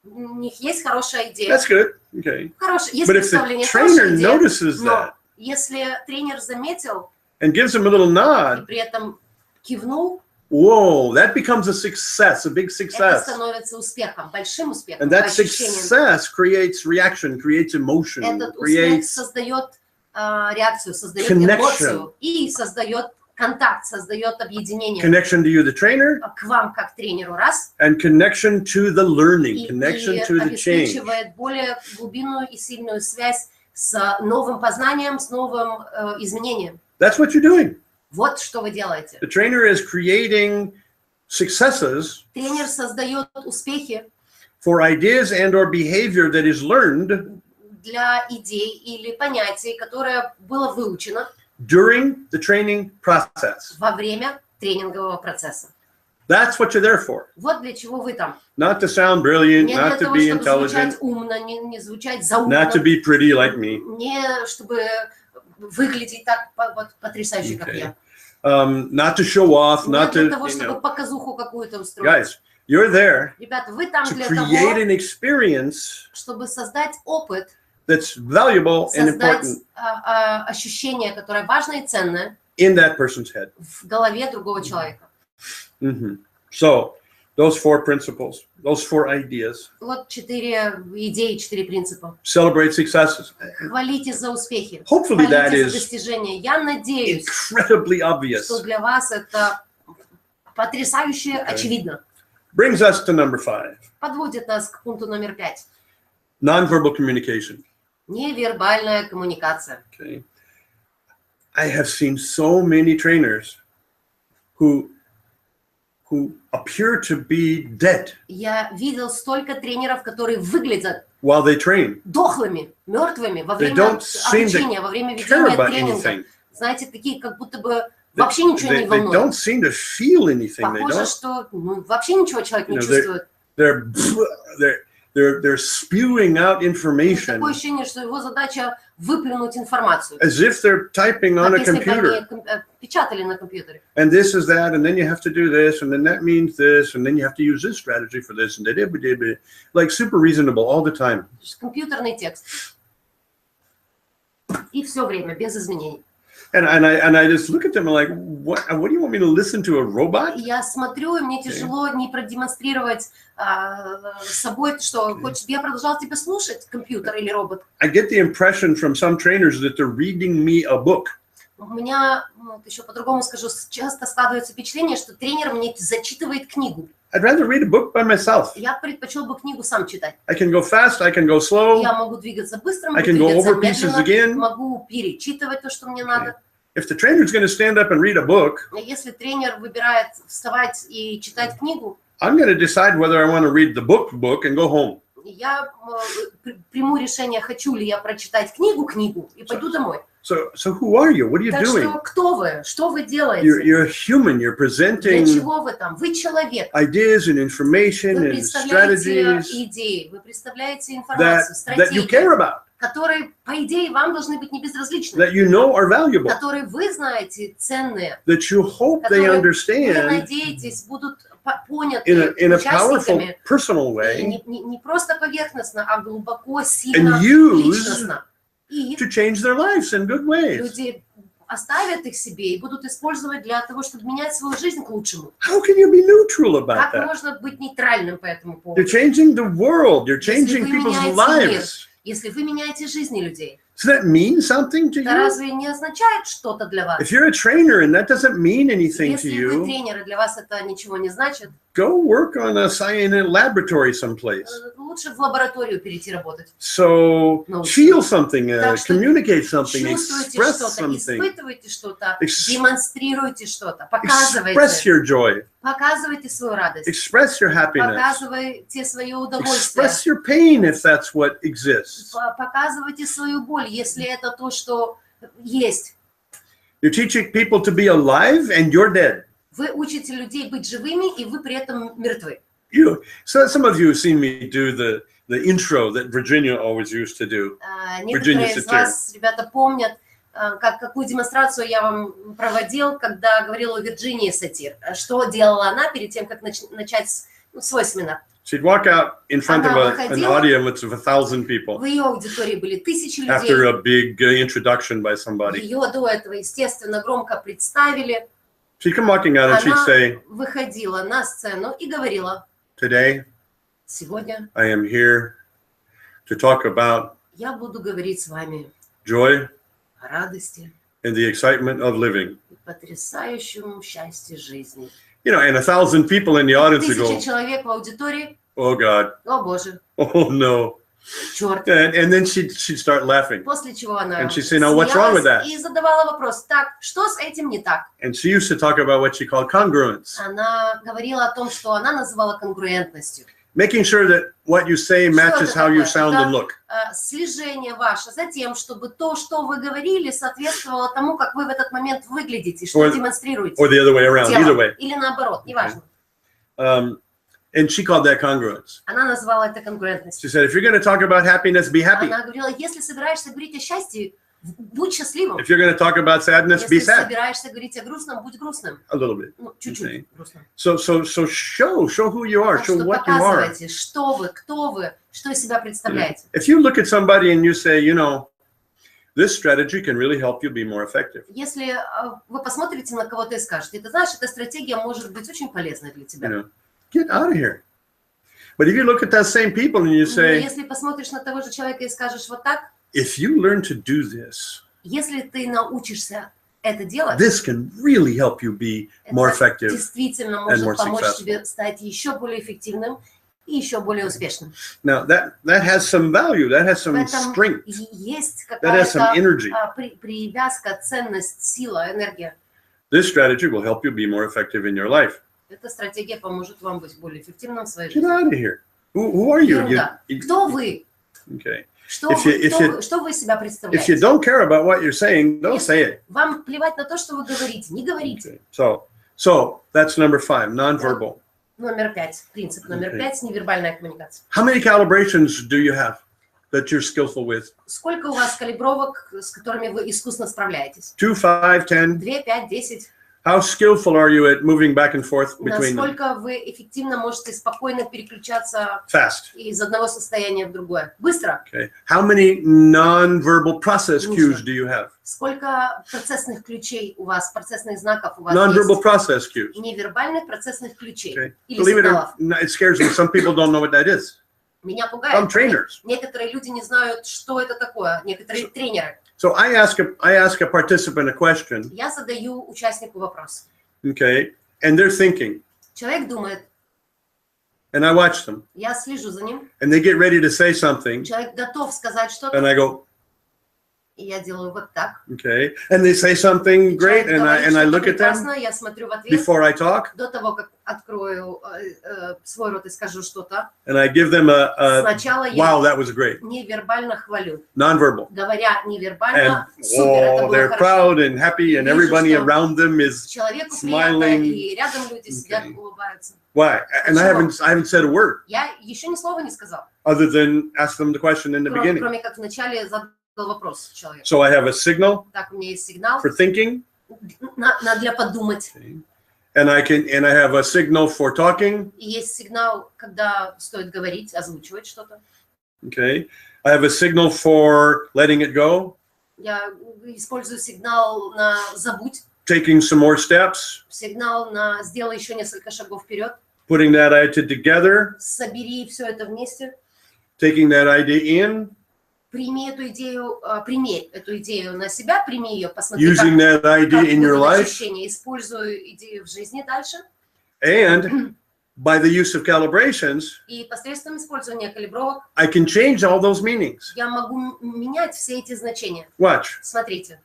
У них есть хорошая идея. That's good. Okay. Есть But if the trainer notices that, если тренер заметил and gives him a little nod, и при этом кивнул, whoa, that becomes a success, a big success. Это становится успехом, большим успехом. And that success creates reaction, creates emotion, Этот успех создает реакцию, создает эмоцию и создает контакт, создает объединение. Connection to you, the trainer. К вам как тренеру раз. And connection to the learning, connection to the change. И обеспечивает более глубинную и сильную связь с новым познанием, с новым изменением. That's what you're doing. Вот что вы делаете. The trainer is creating successes. Тренер создает успехи. For ideas and or behavior that is learned. Для идей или понятий, которое было выучено. During the training process. Во время тренингового процесса. That's what you're there for. Вот для чего вы там. Not to sound brilliant, не not to be intelligent. Умно, не звучать заумно. Not to be pretty like me. Не чтобы выглядеть так вот потрясающе, как я. Not to show off, not to, для того, чтобы показуху какую-то устроить. Guys, you're there Ребята, вы там для того, create an experience чтобы создать опыт, that's valuable and important ощущение, которое важно и ценное in that person's head. В голове другого человека. So, those 4 principles, those 4 ideas. Вот 4 идеи, 4 принципа. Celebrate successes. Хвалите за успехи. Hopefully that Хвалите is за достижения. Я надеюсь, incredibly obvious. что для вас это потрясающе очевидно. Brings us to number 5. Подводит нас к пункту номер 5. Non-verbal communication. Невербальная коммуникация. Okay. I have seen so many trainers who who appear to be dead Я видел столько тренеров, которые выглядят while they train. дохлыми, мертвыми во They время don't seem to обучения, во время care ведения about тренинга. anything. Знаете, такие, как будто бы вообще ничего не They волнует. don't seem to feel anything. They Похоже, don't. что вообще ничего человек не You know, чувствует. They're spewing out information Такое ощущение, что его задача выплюнуть информацию. as if they're typing on a Как если бы computer. они печатали на компьютере. And this is that, and then you have to do this, and then that means this, and then you have to use this strategy for this, and like super reasonable all the time. Компьютерный текст. И все время, без изменений. And I just look at them and like, what do you want me to listen to, a robot? Я смотрю, и мне тяжело не продемонстрировать собой, что хочешь, я продолжал тебя слушать, компьютер или робот. I get the impression from some trainers that they're reading me a book. У меня, еще по-другому скажу, часто складывается впечатление, что тренер мне зачитывает книгу. I'd rather read a book by myself. Я предпочел бы книгу сам читать. I can go fast, I can go slow. Я могу двигаться быстро, I могу can go двигаться over pieces again. медленно, могу перечитывать то, что мне надо. If the trainer's going to stand up and read a book, Если тренер выбирает вставать и читать книгу, I'm going to decide whether I want to read the book and go home. я приму решение, хочу ли я прочитать книгу и пойду домой. So who are you? What are you Так doing? что кто вы? Что вы делаете? You're human. You're Для presenting чего вы там? Вы человек. ideas and information Вы and представляете strategies идеи, вы представляете информацию, that you care стратегии, about, которые, по идее, вам должны быть не безразличны, that you know are valuable, которые вы знаете ценные, that you hope they которые вы understand надеетесь будут поняты in a powerful, участниками, personal и way не просто поверхностно, а глубоко, сильно, and use личностно. И to change their lives in good ways. люди оставят их себе и будут использовать для того, чтобы менять свою жизнь к лучшему. How can you be neutral about Как that? можно быть нейтральным по этому You're поводу? changing the world. You're Если changing вы people's меняете мир, lives. если вы меняете жизни людей, Does that mean something to это you? разве не означает что-то для вас? If you're a trainer and that doesn't mean anything to Если вы you, тренер, и для вас это ничего не значит, go work on in a laboratory someplace. лучше в лабораторию перейти работать. So No. feel something, Так что communicate something, Чувствуйте express что-то, something, испытывайте что-то, Ex- демонстрируйте что-то, express показывайте, your joy, показывайте свою радость, express your happiness, показывайте свое удовольствие, express your pain if that's what exists. показывайте свою боль, если это то, что есть. You're teaching people to be alive and you're dead. Вы учите людей быть живыми, и вы при этом мертвы. So some of you have seen me do the intro that Virginia always used to do. Некоторые из вас, ребята, помнят, какую демонстрацию я вам проводил, когда говорила о Вирджинии Сатир. Что делала она перед тем, как начать свой семинар? She'd walk out in front of an audience of 1,000 people В ее аудитории были тысячи after людей. a big introduction by somebody. Ее до этого, естественно, громко представили. She'd come walking out and she'd Она say, выходила на сцену и говорила: "Today сегодня I am here to talk about я буду говорить с вами joy о радости and the excitement of living." и потрясающем счастье жизни. You know, and 1,000 people in the audience would Тысячи go, человек в аудитории. "Oh God, О боже, oh no." черт. And then she'd start laughing. После чего она And she'd say, "Now what's wrong with that?" и задавала вопрос: так, что с этим не так? And she used to talk about what she called congruence, Она говорила о том, что она называла конгруентностью. making sure that what you say matches how you sound and look. Слежение ваше за тем, чтобы то, что вы говорили, соответствовало тому, как вы в этот момент выглядите, что демонстрируете. Or the other way around, either way. Или наоборот, неважно. And she called that congruence. Она назвала это конгруентностью. She said, if you're going to talk about happiness, be happy. Она говорила: если собираешься говорить о счастье, будь счастливым. If you're going to talk about sadness, be Если sad. собираешься говорить о грустном, будь грустным. A little bit. Ну, чуть-чуть грустным. So show who you are, Так show что what you are. показывайте, что вы, кто вы, что из себя представляете. If you look at somebody and you say, you know, this strategy can really help you be more effective. Если вы посмотрите на кого-то и скажете: ты знаешь, эта стратегия может быть очень полезной для тебя. You know, get out of here. But if you look at those same people and you Но say, если посмотришь на того же человека и скажешь вот так: if you learn to do this, если ты научишься это делать, this can really help you be more это effective. действительно and more может помочь successful. тебе стать еще более эффективным и еще более успешным. Now that has some value, that has В some этом strength, есть that has some какая-то energy. привязка, ценность, сила, энергия. This strategy will help you be more effective in your life. Эта стратегия поможет вам быть более эффективным в своей Get жизни. out of here. Who are you? Ерунда. Кто вы? Okay. Что вы из себя If you представляете? don't care about what you're saying, don't say it. Вам плевать на то, что вы говорите. Не говорите. Okay. So that's number 5, nonverbal. Номер 5. Принцип номер 5. Невербальная коммуникация. How many calibrations do you have that you're skillful with? Сколько у вас калибровок, с которыми вы искусно справляетесь? 2, 5, 10? 2, 5, 10. How skillful are you at moving back and forth between them? Насколько вы эффективно можете спокойно переключаться Fast. из одного состояния в другое? Быстро. Okay. How many nonverbal process cues do you have? Сколько процессных ключей у вас, процессных знаков у вас Nonverbal есть? process cues. Невербальных процессных ключей. Okay. Или Believe it or сигналов. not, it scares me. Some people don't know what that is. Меня Some пугает. trainers. Некоторые люди не знают, что это такое. Некоторые тренеры. So I ask a participant a question, Я задаю участнику вопрос. okay, and they're thinking, Человек думает, and I watch them, я слежу за ним, and they get ready to say something, человек готов сказать and что-то, I go, и я делаю вот так. okay, and they say something great, Человек and говорит I что-то look at them прекрасное, я смотрю в ответ, before I talk, до того, как открою свой рот и скажу что-то. and I give them a Сначала wow, я that was great, невербально хвалю. nonverbal, Говоря and невербально, супер, это было they're хорошо. proud and happy, and Вижу, everybody что around them is Человеку приятно, smiling. и рядом люди сидят, Okay. улыбаются. Why? And I haven't said a word Я еще ни слова не сказал, other than ask them the question in the beginning. кроме как вначале задал вопрос человеку. So I have a signal Так, у меня есть сигнал for thinking, для подумать. and I have a signal for talking. И есть сигнал, когда стоит говорить, озвучивать что-то. Okay, I have a signal for letting it go, Я использую сигнал на забудь, taking some more steps, сигнал на сделай еще несколько шагов вперед, putting that idea together, собери все это вместе, taking that idea in, прими эту идею на себя, прими ее, посмотри, using that как idea in your будут life, ощущения, используй идею в жизни дальше. and by the use of calibrations, И посредством использования калибровок I can change all those meanings. я могу менять все эти значения. Watch, Смотрите,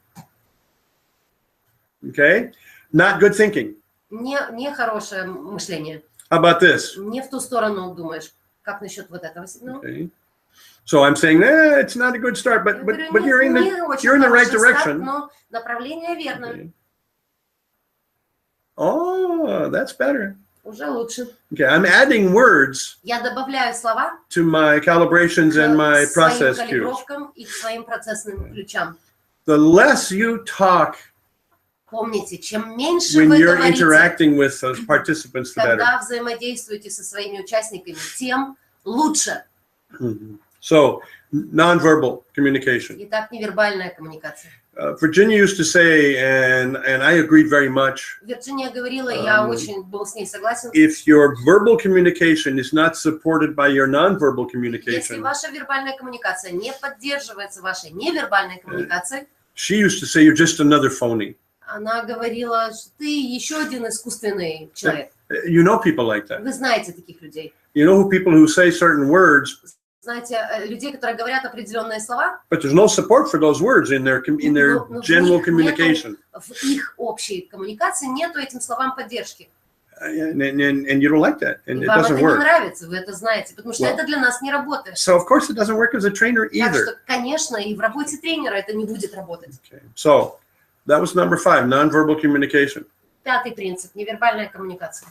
okay? Not good thinking. не хорошее мышление. How about this? Не в ту сторону думаешь. Как насчет вот этого сигнала? Okay. So I'm saying, it's not a good start, but you're in the right direction. Но направление верное. Okay. Oh, that's better. Уже лучше. Okay, I'm adding words Я добавляю слова to my calibrations and my к своим process cues. калибровкам и к своим процессным ключам. The less you talk Помните, чем меньше when вы you're говорите, interacting with those participants, the better. когда взаимодействуете со своими участниками, тем лучше. Mhm. So, nonverbal communication. Итак, невербальная коммуникация. Virginia used to say, and I agreed very much, Вирджиния говорила, я очень был с ней согласен. if your verbal communication is not supported by your nonverbal Если communication, ваша вербальная коммуникация не поддерживается вашей невербальной коммуникацией, she used to say, you're just another phony. она говорила, что ты еще один искусственный человек. You know people like that. Вы знаете таких людей. You know people who say certain words, Знаете, людей, которые говорят определенные слова, but there's no support for those words in their но general communication. в их общей коммуникации нету этим словам поддержки. And you don't like that, and И it вам это doesn't не work. нравится, вы это знаете, потому что Well, это для нас не работает. So of course it doesn't work as a trainer Так either. что, конечно, и в работе тренера это не будет работать. Okay. So that was number 5, nonverbal communication. Пятый принцип – невербальная коммуникация.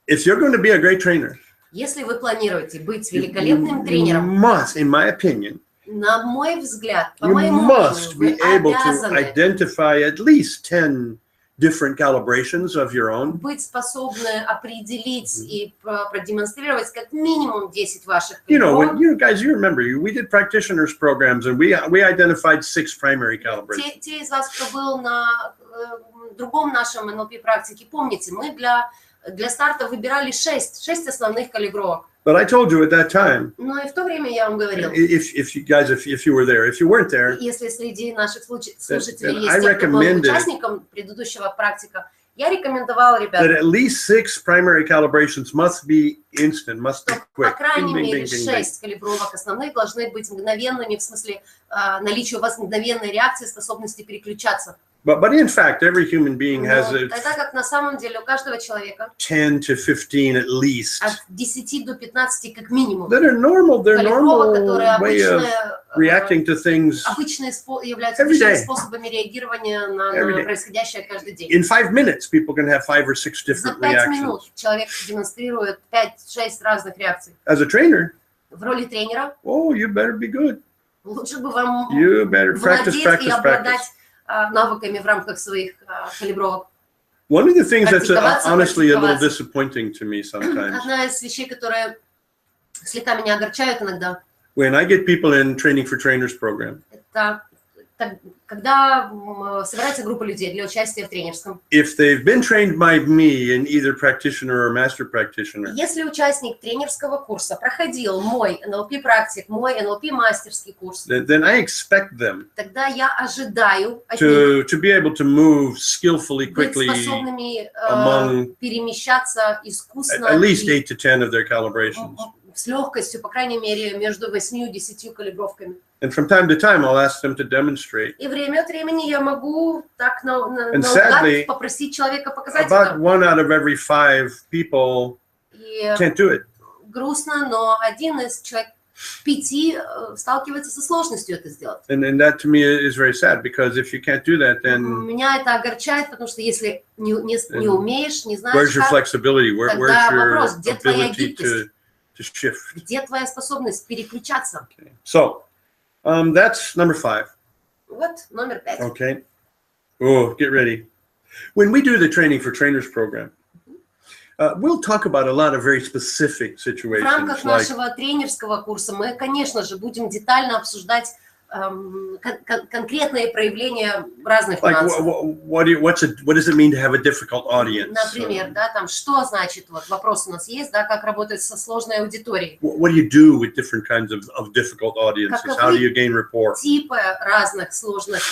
If you're going to be a great trainer, Если вы планируете быть you великолепным тренером, must, in my opinion, на мой взгляд, по you моему must мнению, be вы able to обязаны identify at least 10 different calibrations of your own. быть способны определить и продемонстрировать как минимум 10 ваших You know, калибров. when you guys, you remember, we did practitioners programs, and we identified 6 primary calibrations. Те из вас, кто был на другом нашем НЛП-практике, помните, мы для старта выбирали 6 основных калибровок. But I told you at that time, Но и в то время я вам говорил, if you guys, if you were there, if you weren't there, если среди наших слушателей I есть те, кто был recommended участником предыдущего практика, я рекомендовала, that ребят, at least 6 primary calibrations must be instant, must be что quick. по крайней Bing, bing, мере bing, bing, bing. 6 калибровок основных должны быть мгновенными, в смысле наличия у вас мгновенной реакции, способности переключаться. But in fact, every human being has Тогда как на самом деле у каждого человека 10 to 15 at least от 10 до 15 как минимум that are normal. They're normal которые way of reacting to things обычные являются every day. способами реагирования на происходящее каждый день. In 5 minutes, people can have 5 or 6 different За 5 reactions. минут человек демонстрирует 5-6 разных реакций. As a trainer, В роли тренера oh, you better be good. лучше бы вам You better practice, владеть practice, и обладать practice. навыками в рамках своих калибровок. One of the things that's Практиковаться, honestly a little практиковаться. disappointing to me sometimes, Одна из вещей, которая слегка меня огорчает иногда, when I get people in training for trainers program, это когда собирается группа людей для участия в тренерском. if they've been trained by me in either practitioner or master practitioner, Если участник тренерского курса проходил мой НЛП-практик, мой НЛП-мастерский курс, then I expect them тогда я ожидаю от них to be able to move skillfully, быть quickly, способными among перемещаться искусно at least и 8 to 10 of their calibrations. с легкостью, по крайней мере, между 8 и 10 калибровками. And from time to time, I'll ask them to demonstrate. И время от времени я могу так sadly, наугад попросить человека показать About это. 1 out of every 5 people И can't do it. грустно, но 1 из человек 5 сталкивается со сложностью это сделать. And that to me is very sad, because if you can't do that, then Меня это огорчает, потому что если не умеешь, не where's знаешь, your как, flexibility? Where's your вопрос, где твоя ability гибкость? to shift? где твоя способность переключаться? Okay. So that's number 5. Вот номер 5. Okay. Oh, get ready. When we do the training for trainers program, we'll talk about a lot of very specific В situations. рамках Like, нашего тренерского курса мы, конечно же, будем детально обсуждать конкретные проявления разных нюансов. what does it mean to have a difficult audience? Например, да, там, что значит, вот вопрос у нас есть, да, как работать со сложной аудиторией. What do you do with different kinds of difficult audiences? How do you gain rapport? Типы разных сложных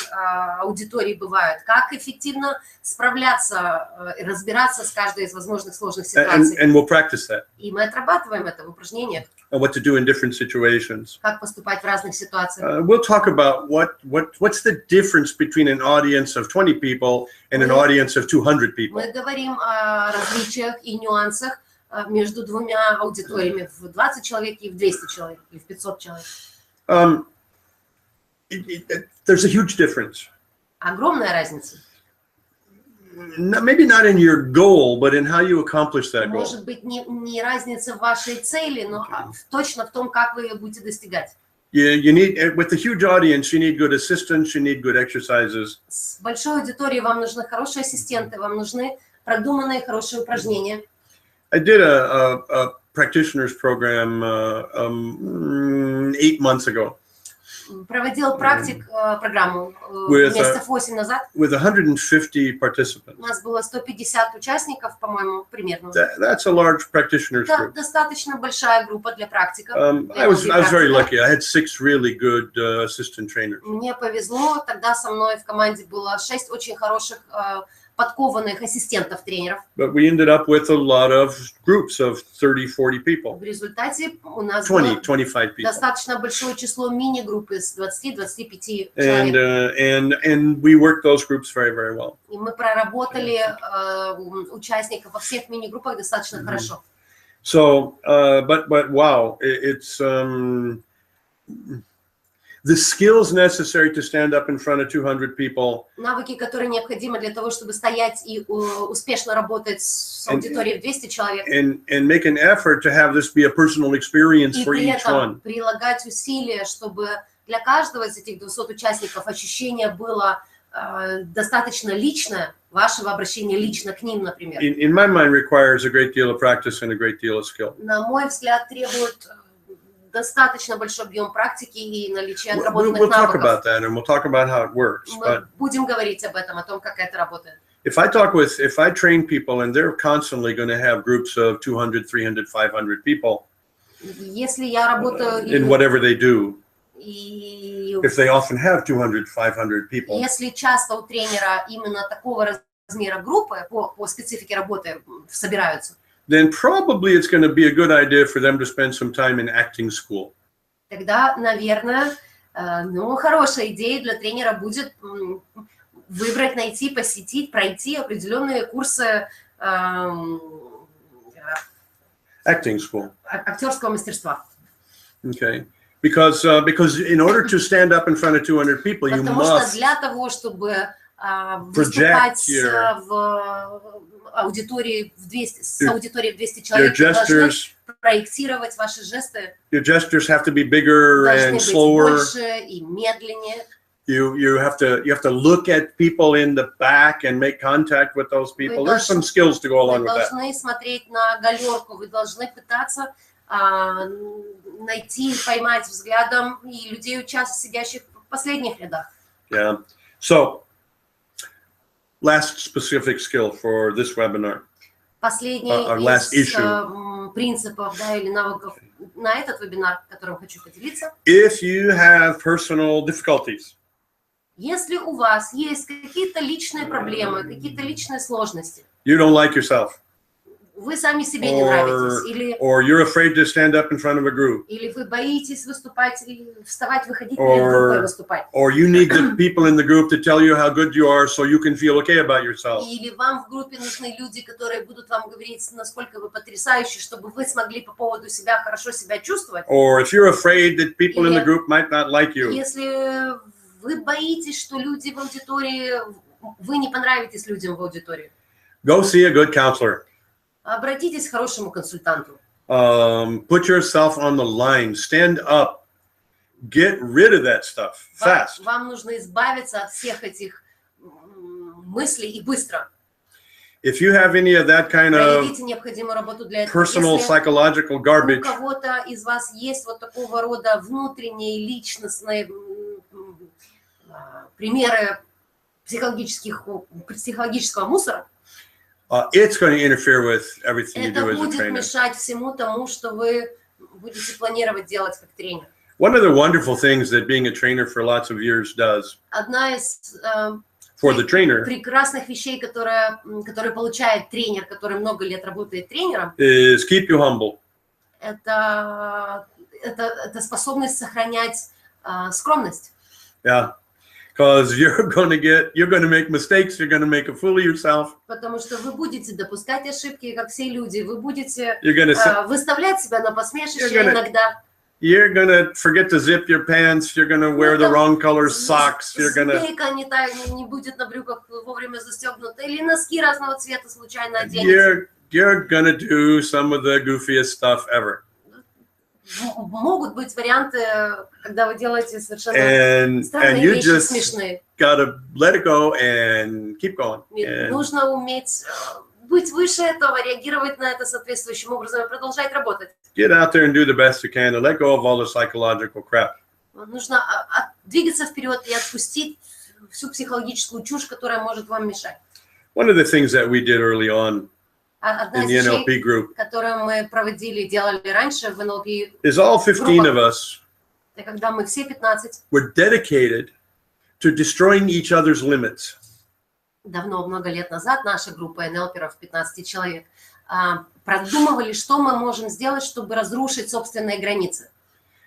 аудиторий бывают. Как эффективно справляться, разбираться с каждой из возможных сложных ситуаций. And we'll practice that. И мы отрабатываем это в упражнениях. And what to do in different situations. Как поступать в разных ситуациях. We'll talk about what's the difference between an audience of 20 people and an audience of 200 people. Мы говорим о различиях и нюансах между двумя аудиториями в 20 человек и в 200 человек, и в 500 человек. There's a huge difference. Огромная разница. Maybe not in your goal, but in how you accomplish that goal. Может быть, не разница в вашей цели, но точно в том, как вы ее будете достигать. You need, with a huge audience, you need good assistants, you need good exercises. С большой аудиторией вам нужны хорошие ассистенты, вам нужны продуманные хорошие упражнения. I did a practitioner's program 8 months ago. Проводил программу With, месяцев 8 назад. With 150 participants. У нас было 150 участников, по-моему, примерно. That's a large practitioner's Это group. достаточно большая группа для практиков. I was very lucky. I had 6 really good assistant trainers. Мне повезло, тогда со мной в команде было 6 очень хороших подкованных ассистентов-тренеров. But we ended up with a lot of groups of 30-40 people. В результате у нас 20-25 people. достаточно большое число мини-групп из 20-25 человек. And we worked those groups very, very well. И мы проработали участников во всех мини-группах достаточно хорошо. So, but wow, it's the skills necessary to stand up in front of 200 people. Навыки, которые необходимы для того, чтобы стоять и успешно работать с аудиторией в 200 человек. And make an effort to have this be a personal experience for each one. И при этом прилагать усилия, чтобы для каждого из этих 200 участников ощущение было достаточно личное, вашего обращения лично к ним, например. In my mind, requires a great deal of practice and a great deal of skill. На мой взгляд, требует достаточно большой объем практики и наличия отработанных We'll talk навыков. about that, and we'll talk about how it works. Мы будем говорить об этом, о том, как это работает. If I train people and they're constantly going to have groups of 200, 300, 500 people, Если я работаю in whatever they do, и if they often have 200, 500 people, если часто у тренера именно такого размера группы по специфике работы собираются, then probably it's going to be a good idea for them to spend some time in acting school. тогда, наверное, хорошая идея для тренера будет выбрать, найти, посетить, пройти определенные курсы Acting school. актерского мастерства. Okay. Because in order to stand up in front of 200 people, you Потому что must для того, чтобы выступать в аудитории с аудиторией в 200 человек, вы должны проектировать ваши жесты. Your gestures have to be bigger and Должны быть slower. больше и медленнее. You have to look at people in the back and make contact with those people. There's some skills to go along Вы with that. должны смотреть на галерку, вы должны пытаться найти, поймать взглядом и людей, сидящих в последних рядах. Yeah. So, last specific skill for this webinar. Последний из принципов, да, или навыков на этот вебинар, которым хочу поделиться. If you have personal difficulties, если у вас есть какие-то личные проблемы, какие-то личные сложности, you don't like yourself, вы сами себе не нравитесь, или you're afraid to stand up in front of a group, или вы боитесь выступать, вставать, выходить перед группой выступать, or you need the people in the group to tell you how good you are, so you can feel okay about yourself. Или вам в группе нужны люди, которые будут вам говорить, насколько вы потрясающий, чтобы вы смогли по поводу себя хорошо себя чувствовать. Or if you're afraid that people in the group might not like you. Если вы боитесь, что люди в аудитории, вы не понравитесь людям в аудитории. Go see a good counselor. Обратитесь к хорошему консультанту. Put yourself on the line. Stand up. Get rid of that stuff fast. Вам нужно избавиться от всех этих мыслей и быстро. If you have any of that kind of необходимую работу для этого. personal psychological garbage, у кого-то из вас есть вот такого рода внутренние личностные примеры психологического мусора, it's going to interfere with everything you do as a это будет trainer. мешать всему тому, что вы будете планировать делать как тренер. One of the wonderful things that being a trainer for lots of years does Одна из for the trainer прекрасных вещей, которые получает тренер, который много лет работает тренером, is keep you humble. Это способность сохранять скромность. Yeah. Because you're going to make mistakes, you're going to make a fool of yourself. Потому что вы будете допускать ошибки, как все люди, вы будете выставлять себя на посмешище иногда. You're going to forget to zip your pants, you're going to wear the wrong color socks, you're going to... не будет на брюках вовремя застегнута, или носки разного цвета случайно оденете. You're going to do some of the goofiest stuff ever. Могут быть варианты, когда вы делаете совершенно странные вещи, смешные. Gotta let it go and keep going. Нужно уметь быть выше этого, реагировать на это соответствующим образом и продолжать работать. Get out there and do the best you can and let go of all the psychological crap. Нужно двигаться вперед и отпустить всю психологическую чушь, которая может вам мешать. One of the things that we did early on in the NLP group которую мы делали раньше в NLP is all 15 of us когда мы все 15 were dedicated to destroying each other's limits. Давно, много лет назад, наша группа НЛПеров, 15 человек, продумывали, что мы можем сделать, чтобы разрушить собственные границы.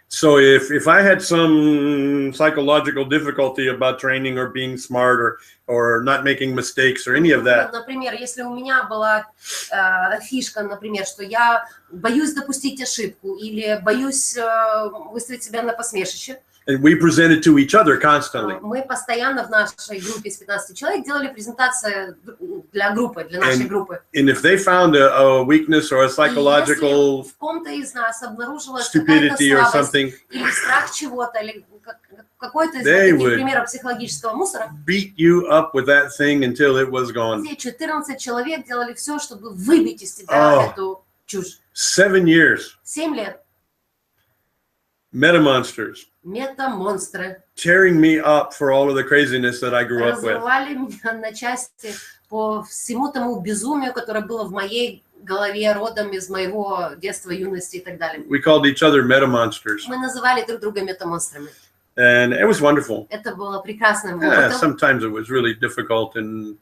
So if I had some psychological difficulty about training or being smart or not making mistakes or any of that. Например, если у меня была фишка, например, что я боюсь допустить ошибку или боюсь выставить себя на посмешище. And we presented to each other constantly. Мы постоянно в нашей группе из 15 человек делали презентации для группы, для нашей группы. And if they found a weakness or a psychological в ком-то из нас обнаружилась stupidity or something, или страх чего-то, или какой-то из таких примеров психологического мусора, beat you up with that thing until it was gone. Все 14 человек делали все, чтобы выбить из тебя эту чушь. 7 years. 7 лет. Meta-monsters. Мета-монстры. Tearing me up for all of the craziness that I grew up with. Разрывали меня на части по всему тому безумию, которое было в моей голове родом из моего детства, юности и так далее. We called each other meta-monsters. Мы называли друг друга метамонстрами. And it was wonderful. Это было прекрасно. Yeah, sometimes it was really difficult and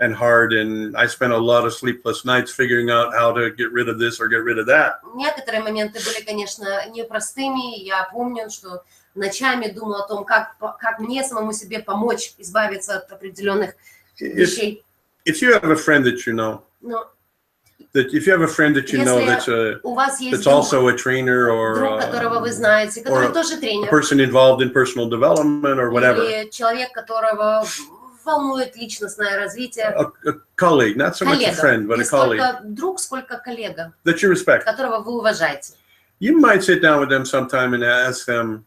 and hard, and I spent a lot of sleepless nights figuring out how to get rid of this or get rid of that. Некоторые моменты были, конечно, непростыми. Я помню, что ночами думала о том, как мне самому себе помочь избавиться от определенных вещей. If you have a friend that you know, Но that if you have a friend that you know у вас есть that's also a trainer друг, которого вы знаете, который тоже a тренер, person involved in personal development or whatever, или человек, которого волнует личностное развитие, a colleague, not so much a friend, but a не colleague столько друг, сколько коллега, that you respect. которого вы уважаете. You might sit down with them sometime and ask them,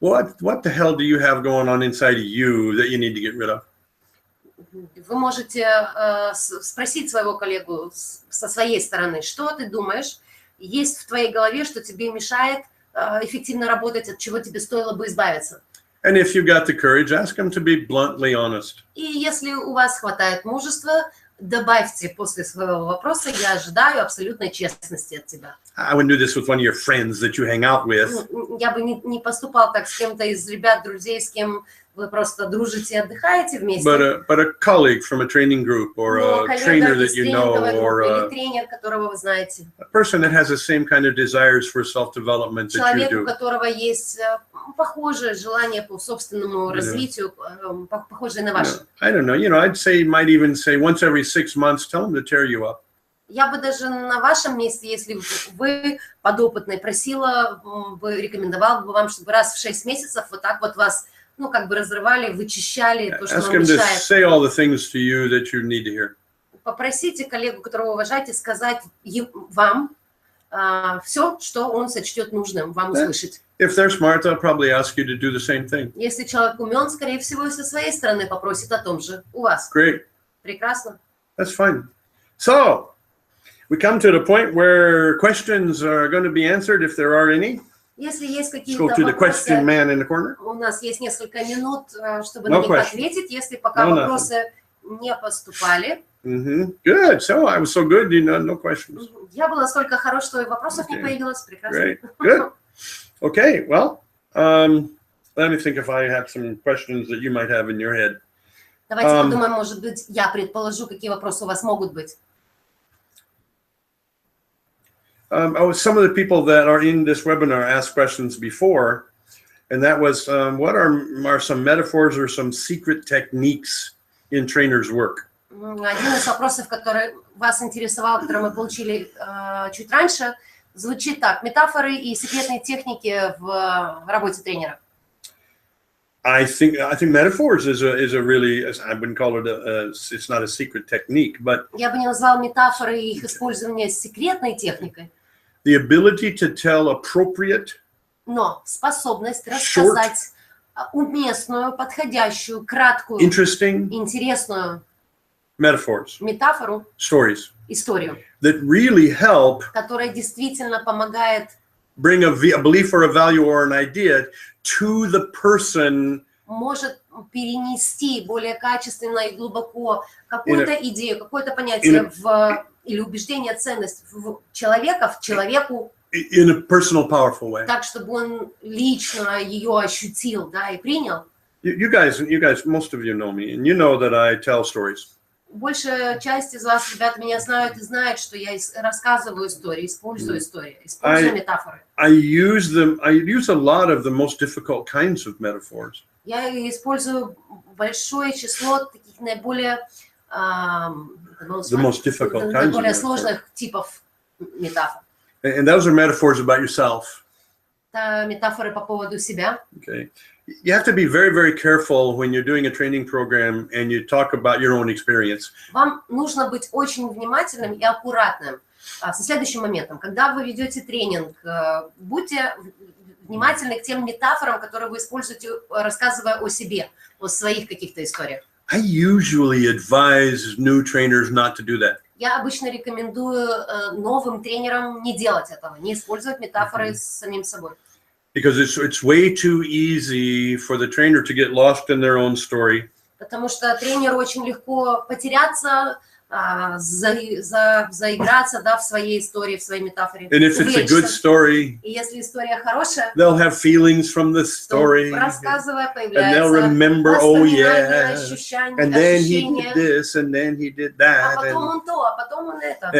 what the hell do you have going on inside of you that you need to get rid of? Вы можете спросить своего коллегу со своей стороны, что ты думаешь, есть в твоей голове, что тебе мешает эффективно работать, от чего тебе стоило бы избавиться. And if you've got the courage, ask them to be bluntly honest. И если у вас хватает мужества, добавьте после своего вопроса: я ожидаю абсолютной честности от тебя. I wouldn't do this with one of your friends that you hang out with. Я бы не поступал так с кем-то из ребят, друзей, с кем вы просто дружите и отдыхаете вместе. But a colleague from a training group or a trainer that you know or или тренер, которого вы знаете. A person that has the same kind of desires for self-development that you Человек, do. у которого есть похожее желание по собственному развитию, похожее на ваше. I don't know, I'd say, might even say once every 6 months, tell them to tear you up. Я бы даже на вашем месте, если вы подопытный, просила, бы рекомендовала бы вам, чтобы раз в 6 месяцев вот так вот вас, как бы разрывали, вычищали то, что вам мешает. Ask him to say all the things to you that you need to hear. Попросите коллегу, которого уважаете, сказать вам все, что он сочтет нужным вам услышать. If they're smart, they'll probably ask you to do the same thing. Если человек умен, скорее всего, и со своей стороны попросит о том же у вас. Great. Прекрасно. That's fine. So, we come to the point where questions are going to be answered if there are any. Если есть Let's какие-то go to the вопросы, question man in the corner. у нас есть несколько минут, чтобы на них ответить. Если пока вопросы не поступали. Good. So I was so good, no questions. Я была настолько хорош, что и вопросов не появилось. Прекрасно. Great. Good. Okay. Well, let me think if I have some questions that you might have in your head. Давайте подумаем, может быть, я предположу, какие вопросы у вас могут быть. Some of the people that are in this webinar asked questions before, and that was, what are some metaphors or some secret techniques in trainers' work? Один из вопросов, который вас интересовал, который мы получили чуть раньше, звучит так: метафоры и секретные техники в работе тренера. I think metaphors is a really, I wouldn't call it it's not a secret technique, but я бы не назвал метафоры и их использование секретной техникой. The ability to tell appropriate, но способность рассказать уместную, подходящую, краткую, interesting, интересную metaphors, метафору, stories, историю, that really help, которая действительно помогает bring a belief or a value or an idea to the person, может перенести более качественно и глубоко какую-то идею, какое-то понятие или убеждение, ценность в человеку, in a personal, powerful way. Так, чтобы он лично ее ощутил, и принял. You guys, most of you know me, and you know that I tell stories. Большая часть из вас, ребята, меня знают и знают, что я рассказываю истории, использую истории, использую метафоры. I use a lot of the most difficult kinds of metaphors. Я использую большое число таких наиболее более сложных типов метафор. And those are metaphors about yourself. Это метафоры по поводу себя. Okay. You have to be very, very careful when you're doing a training program and you talk about your own experience. Вам нужно быть очень внимательным и аккуратным со следующим моментом. Когда вы ведете тренинг, будьте внимательны к тем метафорам, которые вы используете, рассказывая о себе, о своих каких-то историях. I usually advise new trainers not to do that. Я обычно рекомендую новым тренерам не делать этого, не использовать метафоры с самим собой. Because it's way too easy for the trainer to get lost in their own story. Потому что тренеру очень легко потеряться заиграться, да, в своей истории, в своей метафоре. And if it's a good story, И если история хорошая, they'll have feelings from the story. то, рассказывая, And they'll появляется remember, oh воспоминания, yeah, ощущения, and then he ощущения. did this, and then he did А that, потом он то, а потом он это.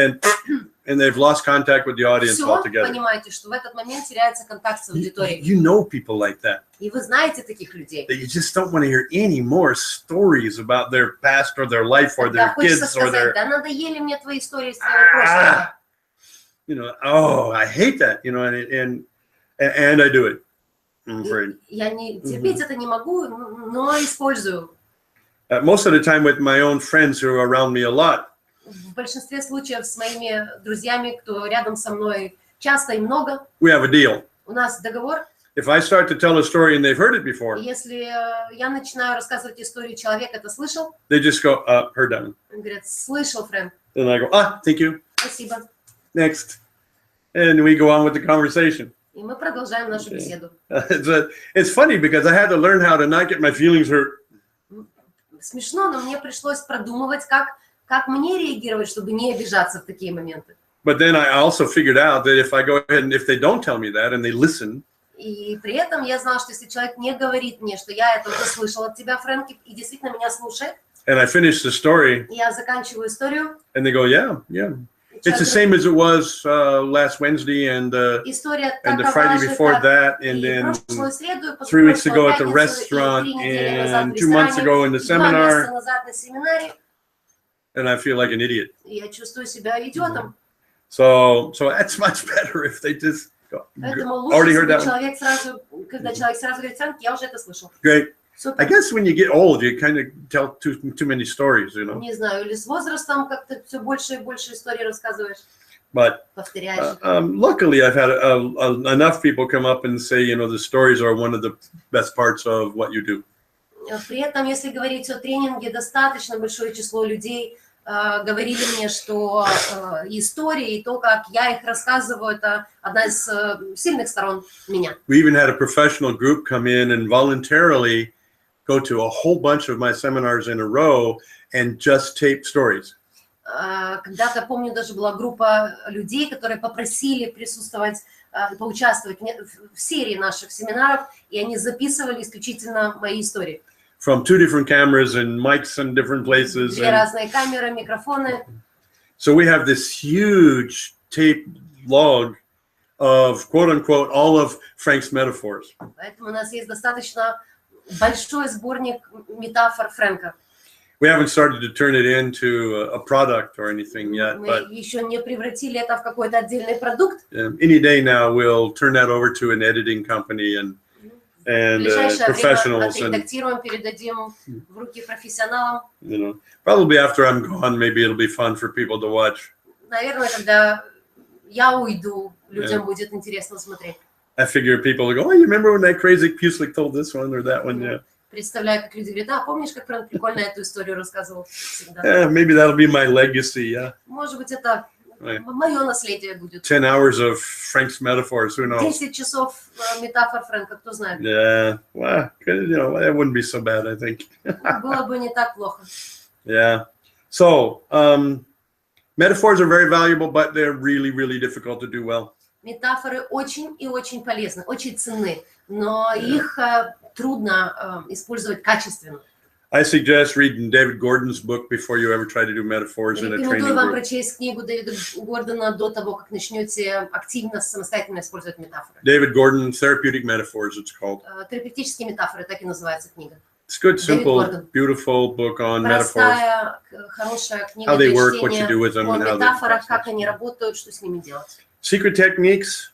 and they've lost contact with the audience Все, altogether. понимаете, что в этот момент теряется контакт с аудиторией. You know people like that. И вы знаете таких людей. That you just don't want to hear any more stories about their past or their life or Когда their хочется kids or сказать, their, да надоели мне твои истории из твоего прошлого. you know, oh, I hate that, you know, and I do it. I'm afraid. Я не терпеть это не могу, но использую. Most of the time with my own friends who are around me a lot. В большинстве случаев с моими друзьями, кто рядом со мной часто и много, We have a deal. у нас договор. If I start to tell a story and they've heard it before, Если я начинаю рассказывать историю, человек это слышал, they just go, heard that one. он говорит, слышал, Фрэнк, And I go, thank you. спасибо. Next. And we go on with the conversation. И мы продолжаем нашу беседу. It's funny because I had to learn how to not get my feelings hurt. Смешно, но мне пришлось продумывать, как мне реагировать, чтобы не обижаться в такие моменты. But then I also figured out that if I go ahead and if they don't tell me that and they listen, И при этом я знала, что если человек не говорит мне, что я это уже слышал от тебя, Фрэнк, и действительно меня слушает, and I finish the story, я заканчиваю историю. and they go, yeah. It's the same as it was last Wednesday and the Friday before that, and then 3 weeks ago at the restaurant, and 2 months ago in the seminar, and I feel like an idiot. Я чувствую себя идиотом. So that's much better if they just go, already heard that one. Когда человек сразу говорит, Фрэнк, я уже это слышал. Great. Супер. I guess when you get old, you kind of tell too many stories, you know. Не знаю, или с возрастом как-то все больше и больше историй рассказываешь, But повторяешь. luckily, I've had enough people come up and say, you know, the stories are one of the best parts of what you do. При этом, если говорить о тренинге, достаточно большое число людей говорили мне, что истории и то, как я их рассказываю, это одна из сильных сторон меня. We even had a professional group come in and voluntarily go to a whole bunch of my seminars in a row and just tape stories. Когда-то, помню, даже была группа людей, которые попросили присутствовать, поучаствовать в серии наших семинаров, и они записывали исключительно мои истории. From 2 different cameras and mics in different places. Две разные камеры, микрофоны. So we have this huge tape log of, quote unquote, all of Frank's metaphors. Поэтому у нас есть достаточно большой сборник метафор Фрэнка. We haven't started to turn it into a product or anything yet, Мы but еще не превратили это в какой-то отдельный продукт. any day now we'll turn that over to an editing company and В ближайшее время professionals and, отредактируем, передадим в руки профессионалам. you know, probably after I'm gone, maybe it'll be fun for people to watch. Наверное, когда я уйду, людям будет интересно смотреть. I figure people will go, oh, you remember when that crazy Puslik told this one or that one? Yeah. Представляю, как люди говорят, помнишь, как Фрэнк прикольно эту историю рассказывал всегда. Maybe that'll be my legacy, yeah. Может быть, это мое наследие будет. 10 hours of Frank's metaphors, who knows? 10 часов метафор Фрэнка, кто знает. Yeah, well, you know, that wouldn't be so bad, I think. Было бы не так плохо. Yeah. So, metaphors are very valuable, but they're really, really difficult to do well. Метафоры очень и очень полезны, очень ценны, но их трудно использовать качественно. I suggest reading David Gordon's book before you ever try to do metaphors in a training Рекомендую вам group. прочесть книгу Дэвида Гордона до того, как начнете активно, самостоятельно использовать метафоры. David Gordon, Therapeutic Metaphors, it's called. Терапевтические метафоры, так и называется книга. It's good, simple, beautiful book on metaphors. Простая, хорошая книга How they для work, what you do with чтения them, о and how they метафорах, process. как они работают, что с ними делать. Secret techniques.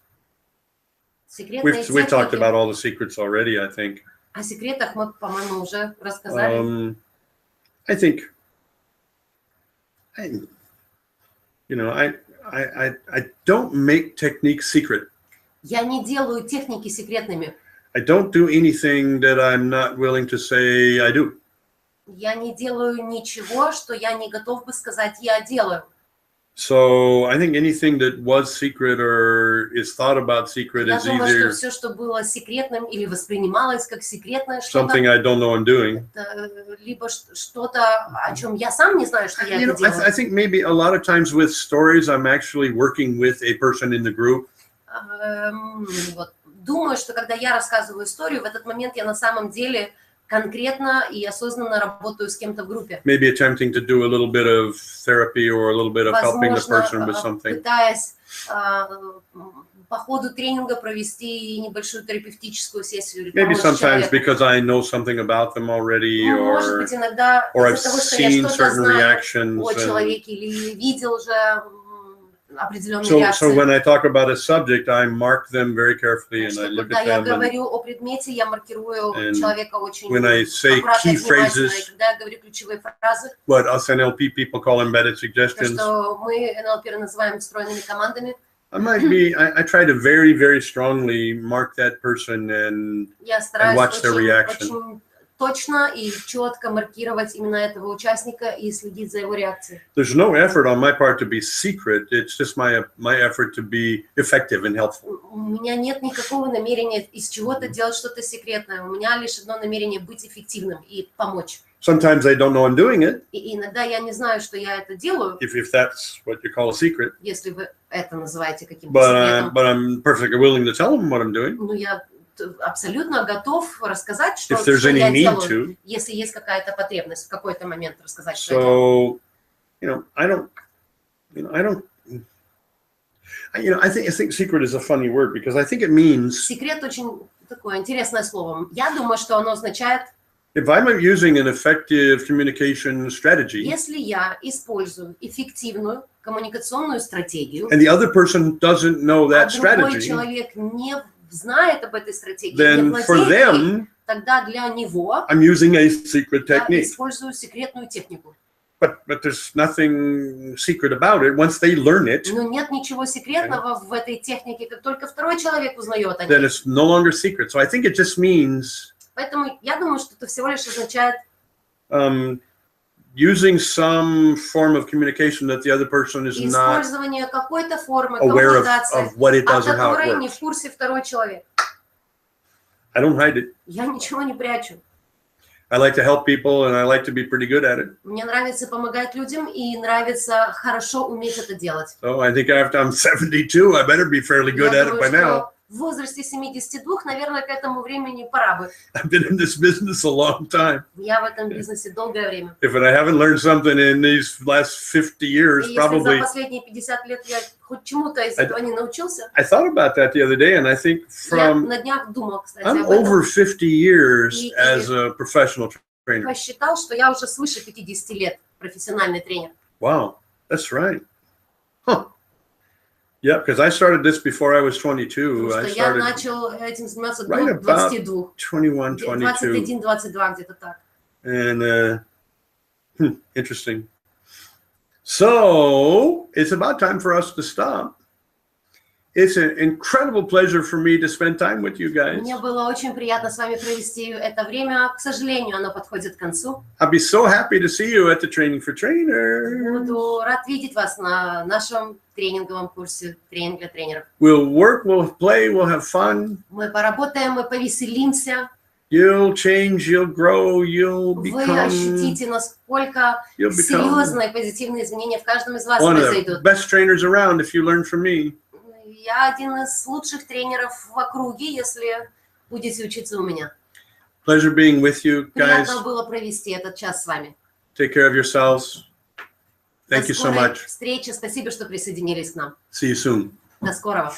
Секретные We've talked техники. about all the secrets already, I think. О секретах мы, по-моему, уже рассказали. I think, I don't make techniques secret. Я не делаю техники секретными. I don't do anything that I'm not willing to say I do. Я не делаю ничего, что я не готов бы сказать «я делаю». So I think anything that was secret or is thought about secret Я is думаю, что either все, что было секретным или воспринималось как секретное что-то, something I don't know I'm doing. это либо что-то, о чем я сам не знаю, что я You это know, делаю. I think maybe a lot of times with stories, I'm actually working with a person in the group. Вот. Думаю, что когда я рассказываю историю, в этот момент я на самом деле конкретно и осознанно работаю с кем-то в группе. Maybe attempting to do a little bit of therapy or a little bit of helping the person with something. Пытаясь по ходу тренинга провести небольшую терапевтическую сессию. Maybe sometimes because I know something about them already, Может быть, иногда or I've из-за того, что я seen что-то certain знаю reactions. о человеке или видел уже определенные So реакции. when I talk about a subject, I mark them very carefully and I look Когда at я them. And говорю о предмете, я маркирую человека очень when I say аккуратно и key внимательно. phrases, И когда я говорю ключевые фразы, what us NLP people call embedded то, suggestions, что мы НЛП называем встроенными командами, I try to very, very strongly mark that person and я стараюсь watch their reaction. очень точно и четко маркировать именно этого участника и следить за его реакцией. There's no effort on my part to be secret. It's just my effort to be effective and helpful. У меня нет никакого намерения из чего-то делать что-то секретное. У меня лишь одно намерение быть эффективным и помочь. Sometimes I don't know I'm doing it. И иногда я не знаю, что я это делаю. If that's what you call a secret. Если вы это называете каким-то секретом. But I'm perfectly willing to tell them what I'm doing. Ну, я абсолютно готов рассказать, что If there's any я need делаю, to. если есть какая-то потребность в какой-то момент рассказать, что So, I think secret is a funny word because I think it means. Секрет очень такое интересное слово. Я думаю, что оно означает. If I'm using an effective communication strategy, Если я использую эффективную коммуникационную стратегию, and the other person doesn't know that другой strategy, человек не знает об этой стратегии, then не for владеет ей, them, тогда для него I'm using a secret я technique. использую секретную технику. But there's nothing secret about it. Once they learn it, Но нет ничего секретного в этой технике, как только второй человек узнает о then ней. it's no longer secret. So I think it just means Поэтому я думаю, что это всего лишь означает using some form of communication that the other person is not использование какой-то формы aware коммуникации, of what it о does and how it которой не works. в курсе второй человек. I don't hide it. Я ничего не прячу. I like to help people and I like to be pretty good at it. Мне нравится помогать людям и нравится хорошо уметь это делать. So I think after I'm 72, I better be fairly good Я at it думаю, by now. что в возрасте 72, наверное, к этому времени пора бы. I've been in this business a long time. Я в этом бизнесе долгое время. If I haven't learned something in these last 50 years, И если probably. за последние 50 лет я хоть чему-то из этого не научился, I thought about that the other day, and I think я на днях думал, кстати, I'm об этом. over 50 years as a professional trainer. Посчитал, что я уже свыше 50 лет профессиональный тренер. Wow, that's right. Huh. Yeah, because I started this before I was 22. Потому I что я started начал этим заниматься right до about 22. 21, 22. 21-22, где-то так. And interesting. So it's about time for us to stop. It's an incredible pleasure for me to spend time with you guys. Мне было очень приятно с вами провести это время. К сожалению, оно подходит к концу. I'll be so happy to see you at the Training for Trainers. Буду рад видеть вас на нашем тренинговом курсе «Тренинг для тренеров». We'll work, we'll play, we'll have fun. Мы поработаем, мы повеселимся. You'll change, you'll grow, you'll Вы become ощутите, насколько серьезные позитивные изменения в каждом из вас one of the произойдут. best trainers around if you learn from me. Я один из лучших тренеров в округе, если будете учиться у меня. Pleasure being with you, guys. Приятно было провести этот час с вами. Take care of yourselves. Thank you so До скорой much. встречи. Спасибо, что присоединились к нам. See you soon. До скорого.